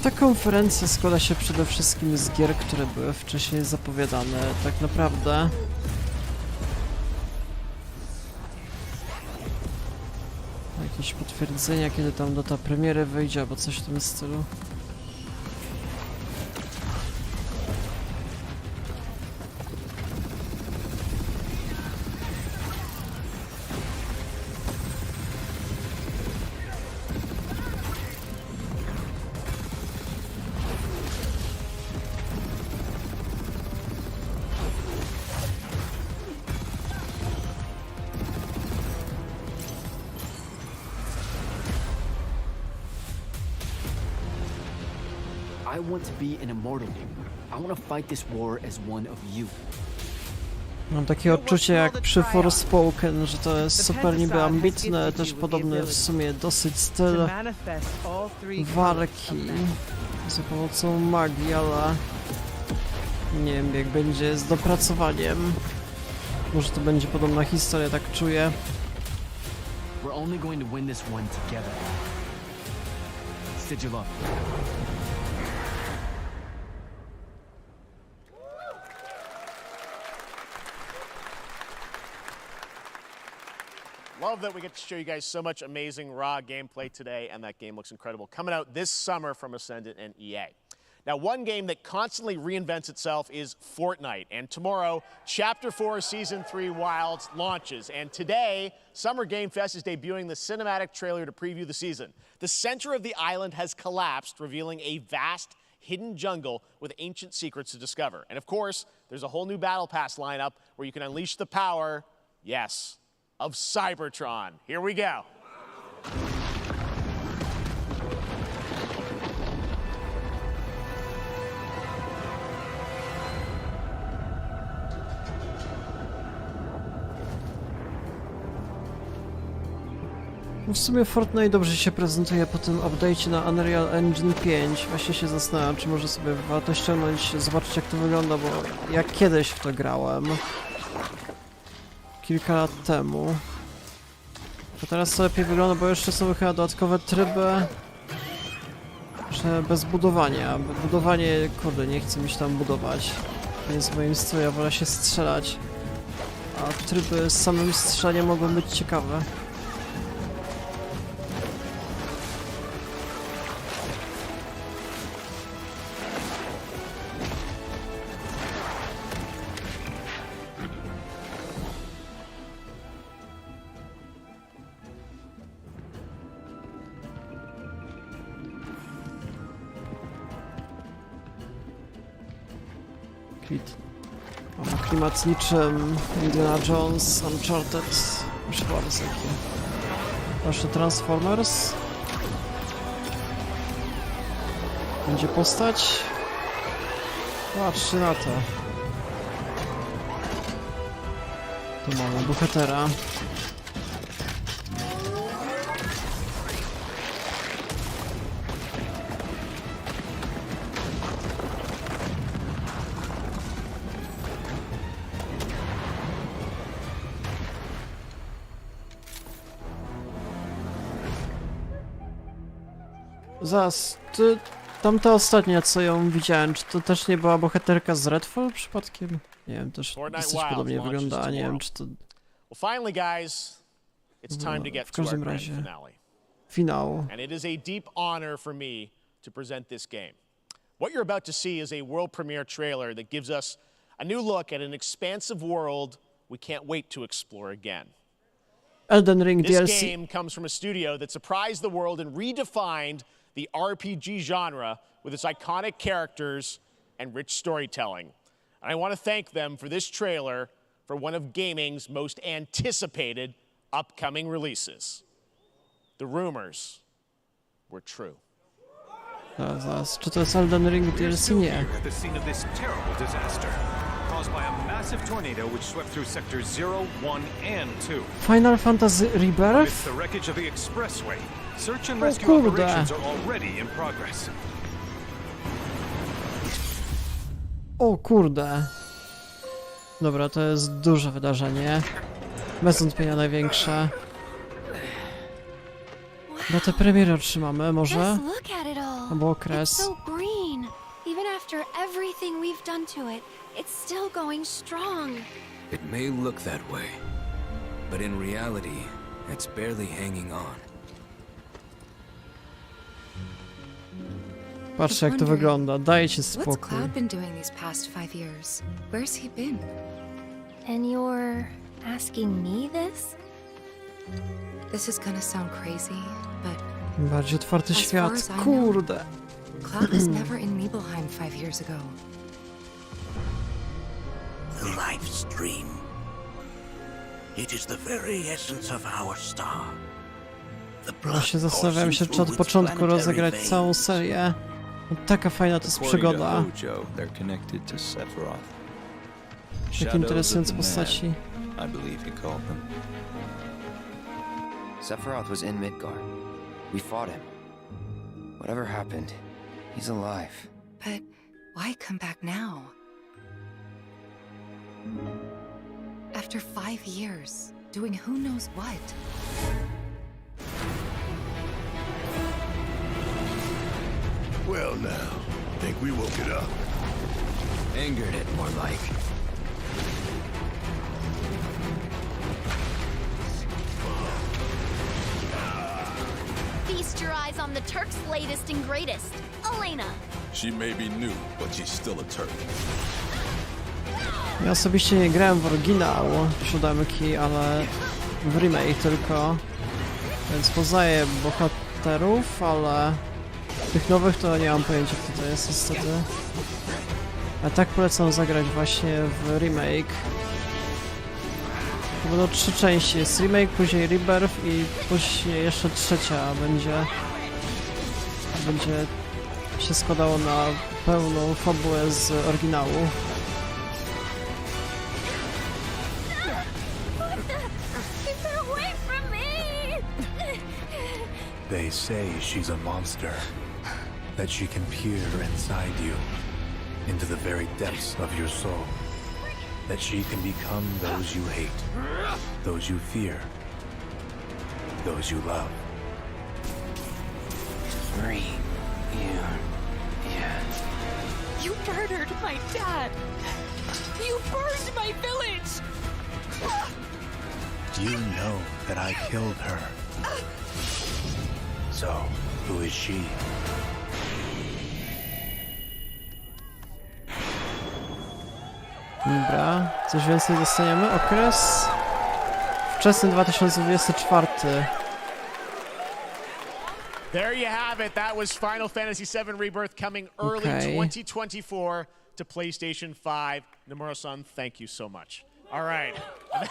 Ta konferencja składa się przede wszystkim z gier, które były wcześniej zapowiadane tak naprawdę. Jakieś potwierdzenia, kiedy tam data premiery wyjdzie, albo coś w tym stylu. I want to be an immortal. I want to fight this war as one of you. Mam takie odczucie jak przy Forspoken, że to jest super niby ambitne, też podobny w sumie dosyć styl walki za pomocą magii, ale nie wiem jak będzie z dopracowaniem. Może to będzie podobna historia, tak czuję. We're only going to win this one together. Sigil up. Love that we get to show you guys so much amazing raw gameplay today, and that game looks incredible. Coming out this summer from Ascendant and EA. Now, one game that constantly reinvents itself is Fortnite, and tomorrow, Chapter 4 Season 3 Wilds launches, and today, Summer Game Fest is debuting the cinematic trailer to preview the season. The center of the island has collapsed, revealing a vast, hidden jungle with ancient secrets to discover. And of course, there's a whole new Battle Pass lineup where you can unleash the power, yes, of Cybertron. Here we go. W sumie Fortnite dobrze się prezentuje po tym update'cie na Unreal Engine 5. Właśnie się zastanawiam, czy może sobie warto ściągnąć, zobaczyć jak to wygląda, bo ja kiedyś w to grałem. Kilka lat temu. To teraz to lepiej wygląda, bo jeszcze są chyba dodatkowe tryby, że bez budowania. Bo budowanie, kurde, nie chcę mi się tam budować. To jest w moim stylu, ja wolę się strzelać. A tryby z samym strzelaniem mogą być ciekawe. Mamy klimat niczym Indiana Jones, Uncharted, już chyba wysoki. Proszę Transformers. Będzie postać. Patrzcie na to. Tu mamy bohatera. Zaraz, tamta ostatnia, co ją widziałem, czy to też nie była bohaterka z Redfall przypadkiem? Nie wiem, też dosyć podobnie wygląda, nie wiem, czy to... W każdym razie, finał. And it is a deep honor for me to present this game. What you're about to see is a world premiere trailer that gives us a new look at an expansive world we can't wait to explore again. Elden Ring DLC. This game comes from a studio that surprised the world and redefined the RPG genre with its iconic characters and rich storytelling. And I want to thank them for this trailer for one of gaming's most anticipated upcoming releases. The rumors were true. Zaraz, czy to jest Elden Ring DLC? Nie. The scene of this terrible disaster caused by a massive tornado which swept through sectors 0, 1 and 2. Final Fantasy Rebirth? It's the wreckage of the expressway. Search and rescue operations are already in progress. O kurde. Dobra, to jest duże wydarzenie. Bez wątpienia największe. Datę premiery otrzymamy, może? Albo okres. Even after everything we've done to it, it's still going strong. It may look that way, but in reality, it's barely hanging on. Patrzcie jak to wygląda, dajcie spokój. What's Cloud been doing these past 5 years? Where's he been? And you're asking me this? This is gonna sound crazy, but bardziej otwarty świat, kurde. Cloud was never in Nibelheim 5 years ago. The life stream. It is the very essence of our star. Właśnie zastanawiałem się, czy od początku rozegrać całą serię, Taka fajna to jest przygoda. Jakie interesujące postaci. Sephiroth was in Midgard. We fought him. Whatever happened, he's alive. But why come back now? After 5 years, doing who knows what? Well now, think we woke it up. Angered it, more like. Feast your eyes on the Turk's latest and greatest, Elena. She may be new, but she's still a Turk. Ja osobiście nie grałem w oryginał 7, ale w remake tylko. Więc poznaję bohaterów, ale tych nowych to nie mam pojęcia, kto to jest niestety. A tak polecam zagrać właśnie w remake. To będą 3 części. Jest remake, później rebirth i później jeszcze trzecia będzie się składało na pełną fabułę z oryginału. They say she's a monster, that she can peer inside you, into the very depths of your soul, that she can become those you hate, those you fear, those you love. Free you. Yeah. You murdered my dad. You burned my village. You know that I killed her. So, who is she? Dobra, coś więcej dostaniemy? Okres wczesny 2024. There you have it. That was Final Fantasy VII Rebirth coming early 2024 to PlayStation 5. Nomura-san, thank you so much. All right,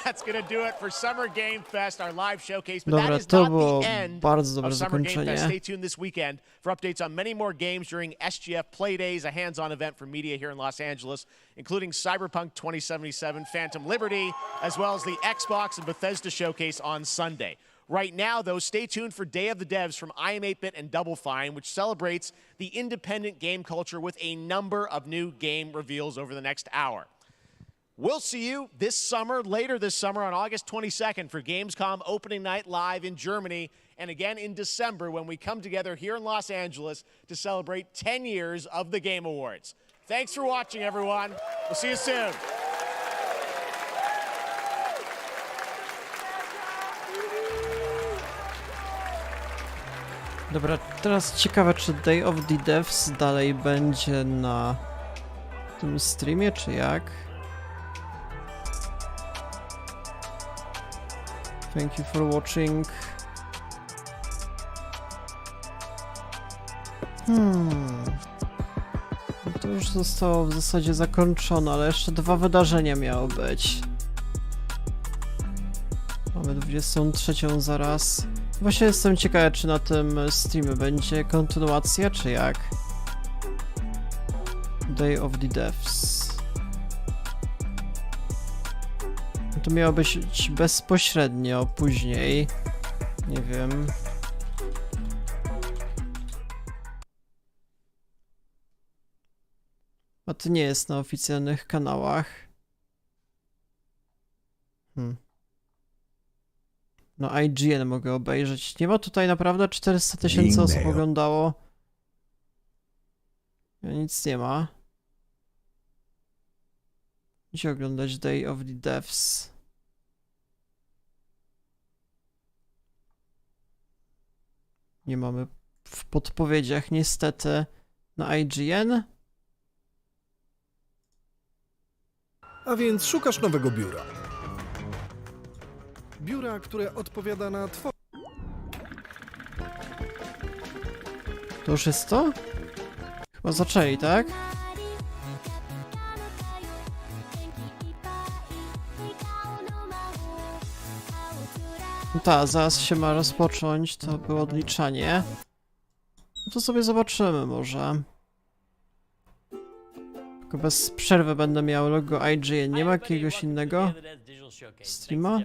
that's going to do it for Summer Game Fest, our live showcase. But that is not the end of Summer Game Fest. Stay tuned this weekend for updates on many more games during SGF Play Days, a hands-on event for media here in Los Angeles, including Cyberpunk 2077, Phantom Liberty, as well as the Xbox and Bethesda showcase on Sunday. Right now, though, stay tuned for Day of the Devs from IM8bit and Double Fine, which celebrates the independent game culture with a number of new game reveals over the next hour. We'll see you this summer, later this summer on August 22nd for Gamescom Opening Night Live in Germany, and again in December when we come together here in Los Angeles to celebrate 10 years of the Game Awards. Thanks for watching, everyone. We'll see you soon. Dobra, teraz ciekawe, czy Day of the Devs dalej będzie na tym streamie, czy jak? Thank you for watching. No to już zostało w zasadzie zakończone, ale jeszcze 2 wydarzenia miało być. Mamy 23 zaraz. Właśnie jestem ciekawy, czy na tym streamie będzie kontynuacja, czy jak? Day of the Devs. To miało być bezpośrednio później. Nie wiem. A to nie jest na oficjalnych kanałach. No IGN mogę obejrzeć. Nie ma tutaj naprawdę 400 000 osób oglądało. Nic nie ma. Gdzie oglądać Day of the Devs? Nie mamy w podpowiedziach niestety na IGN. A więc szukasz nowego biura. Biura, które odpowiada na twoje... To już jest to? Chyba zaczęli, tak? No tak, zaraz się ma rozpocząć, to było odliczanie. No to sobie zobaczymy może. Tylko bez przerwy będę miał logo IGN, nie ma jakiegoś innego streama?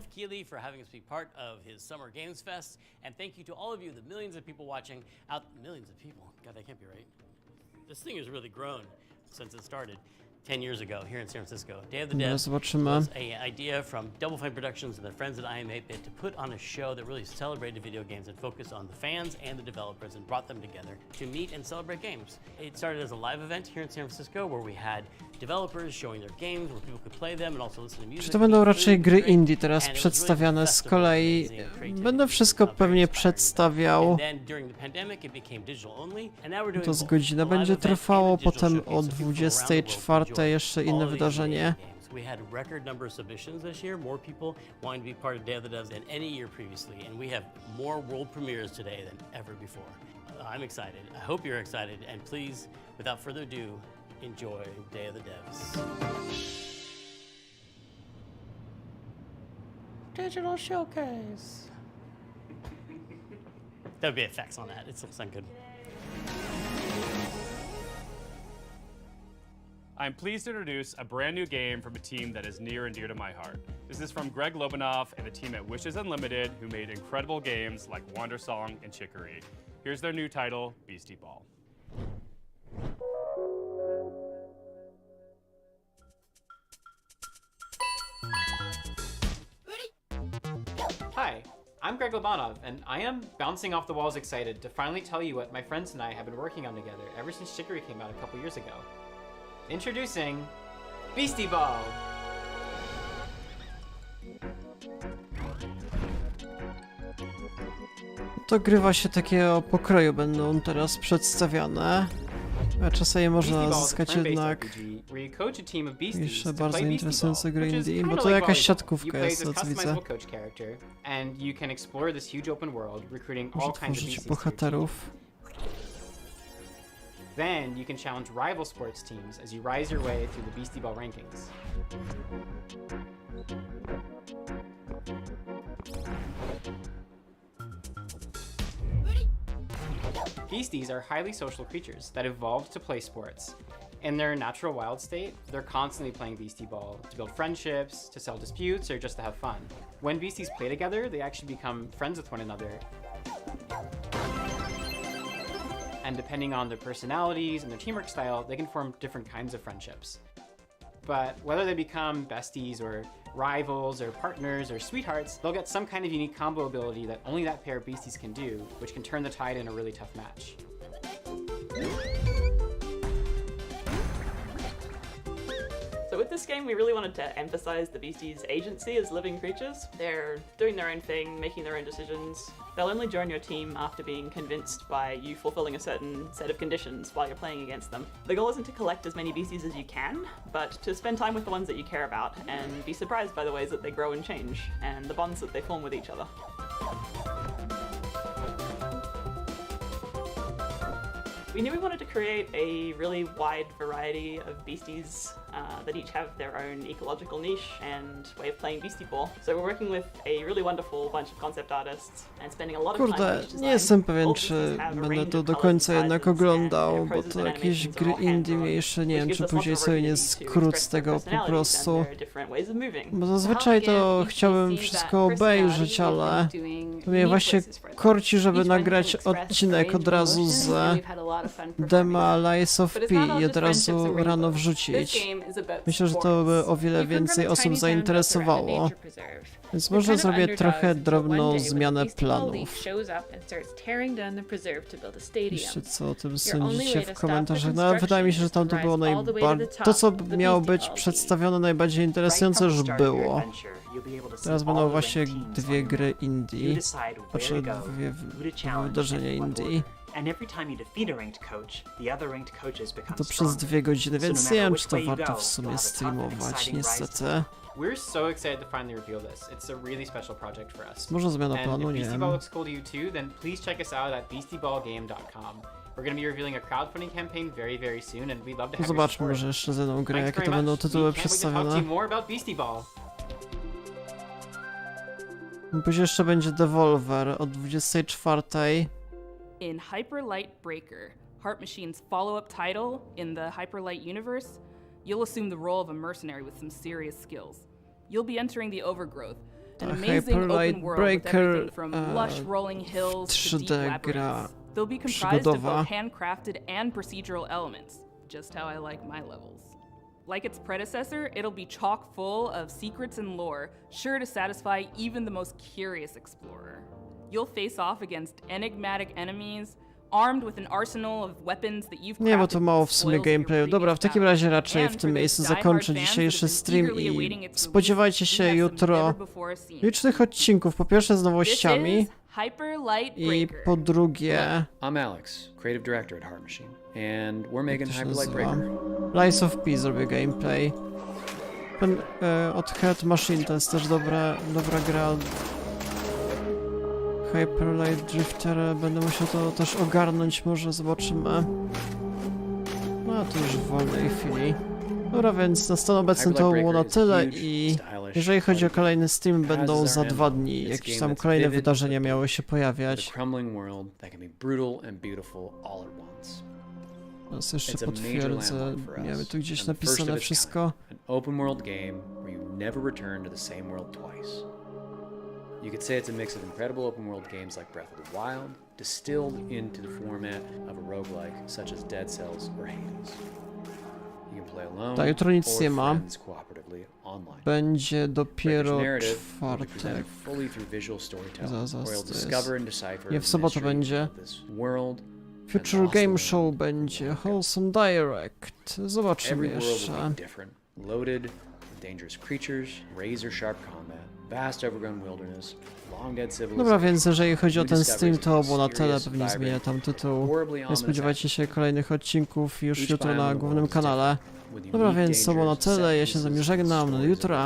No, zobaczymy. An idea from Double Fine Productions and their friends at IM8bit to put on a show that really celebrated video games and focused on the fans and the developers and brought them together to meet and celebrate games. It started as a live event here in San Francisco where we had developers showing their games where people could play them and also listen to music. Czy to będą raczej gry indie teraz przedstawiane? Z kolei będę wszystko pewnie przedstawiał. To z godziny będzie trwało, potem o 24 jeszcze inne wydarzenie. We had a record number of submissions this year, more people wanting to be part of Day of the Devs than any year previously, and we have more world premieres today than ever before. I'm excited. I hope you're excited, and please, without further ado, enjoy Day of the Devs. Digital showcase. There would be effects on that. It still sound good. I'm pleased to introduce a brand new game from a team that is near and dear to my heart. This is from Greg Lobanoff and the team at Wishes Unlimited, who made incredible games like Wandersong and Chicory. Here's their new title, Beastie Ball. Hi, I'm Greg Lobanov, and I am bouncing off the walls excited to finally tell you what my friends and I have been working on together ever since Chicory came out a couple years ago. Introducing Beastie Ball! To gry właśnie takiego pokroju będą teraz przedstawiane. A czasami można zyskać jednak jeszcze bardzo interesujące gry indie, bo to jakaś siatkówka jest, to co widzę. Może tworzyć bohaterów. Then you can challenge rival sports teams as you rise your way through the Beastie Ball rankings. Beasties are highly social creatures that evolved to play sports. In their natural wild state, they're constantly playing Beastie Ball to build friendships, to settle disputes, or just to have fun. When beasties play together, they actually become friends with one another. And depending on their personalities and their teamwork style, they can form different kinds of friendships. But whether they become besties or rivals or partners or sweethearts, they'll get some kind of unique combo ability that only that pair of beasties can do, which can turn the tide in a really tough match. So with this game, we really wanted to emphasize the Beasties' agency as living creatures. They're doing their own thing, making their own decisions. They'll only join your team after being convinced by you fulfilling a certain set of conditions while you're playing against them. The goal isn't to collect as many Beasties as you can, but to spend time with the ones that you care about and be surprised by the ways that they grow and change, and the bonds that they form with each other. We knew we wanted to create a really wide variety of beasties that each have their own ecological niche and way of playing Beastie Ball. So we're working with a really wonderful bunch of concept artists and spending a lot of time on each design. Nie jestem pewien, czy będę to do końca jednak oglądał, bo to jakieś gry indie mniejsze, nie wiem, czy później sobie nie skrócę tego po prostu. Bo zazwyczaj to chciałbym wszystko obejrzeć, ale to mnie właśnie korci, żeby nagrać odcinek od razu z dema Lies of P i od razu rano wrzucić. Myślę, że to by o wiele więcej osób zainteresowało. Więc może zrobię trochę drobną zmianę planów. Piszcie, co o tym sądzicie w komentarzach. No ale wydaje mi się, że tam to było to, co miało być przedstawione najbardziej interesujące, już było. Teraz będą właśnie dwie gry indie. Znaczy dwie wydarzenia indie. To przez 2 godziny, więc nie wiem, czy to warto w sumie streamować, niestety. We're so excited to finally reveal this. It's a really special project for us. Może zmiana planu, nie wiem. If Beastie wiem. Ball looks cool to you too, then please check us out at beastieballgame.com. We're going to be revealing a crowdfunding campaign very, very soon, and we'd love to have your Zobaczmy support. może jeszcze z jedną grę, Thanks jakie to very będą much. tytuły We can't wait to talk to przedstawione. you more about Beastie Ball. Później jeszcze będzie Devolver o 24:00. In Hyper Light Breaker, Heart Machine's follow-up title in the Hyper Light universe, You'll assume the role of a mercenary with some serious skills. You'll be entering the Overgrowth, an A amazing Hyperlight open world with Breaker, everything from lush rolling hills to deep 3D gra labyrinths. They'll be comprised of przygodowa. both handcrafted and procedural elements, just how I like my levels. Like its predecessor, it'll be chock full of secrets and lore, sure to satisfy even the most curious explorer. You'll face off against enigmatic enemies, armed with an arsenal of weapons that you've Nie, bo crafted to from mało w sumie spoils of your gameplayu. Dobra, w previous takim razie battles. raczej w And tym for miejscu those zakończę diehard fans dzisiejszy that have been stream eagerly i awaiting its spodziewajcie się release, we have some jutro never-before scenes. licznych odcinków. Po pierwsze z nowościami This is Hyperlight i Breaker. po drugie... I'm Alex, creative director at Heart Machine, and we're making to się Hyperlight nazywa? Breaker. Lies of P zrobię gameplay. Ten od Heart Machine to jest też dobra gra. Hyperlight Drifter, będę musiał to też ogarnąć, może zobaczymy. No to już w wolnej chwili. Dobra, więc na stan obecny to było na tyle i jeżeli chodzi o kolejny stream, będą za 2 dni. Jakieś tam kolejne wydarzenia miały się pojawiać. Teraz jeszcze potwierdzę, miałem tu gdzieś napisane wszystko. Open world game where you never return to the same world twice. You could say it's a mix of incredible open world games like Breath of the Wild, distilled into the format of a roguelike such as Dead Cells or Hades. You can play alone Ta jutro nic or nie ma. friends cooperatively online. Będzie dopiero Breaker's narrative will be czwartek. presented fully through visual storytelling, Zaraz where you'll to jest. discover and decipher Nie, w the sobotę mystery będzie. of this world. Future Game Show będzie, Wholesome Direct. Zobaczymy Every world jeszcze. will be different, loaded with dangerous creatures, razor-sharp combat, vast overgrown wilderness, long dead civilization. Dobra, więc jeżeli chodzi o new ten discoveries stream, to of było na tyle, mysterious, pewnie zmienię vibrant, tam tytuł. horribly Nie ominous spodziewajcie się kolejnych odcinków już Each jutro biome na in the głównym world is kanale. different, with Dobra, unique więc to było na dangers, set tyle, ja się z pieces, wami żegnam, do stories, jutra.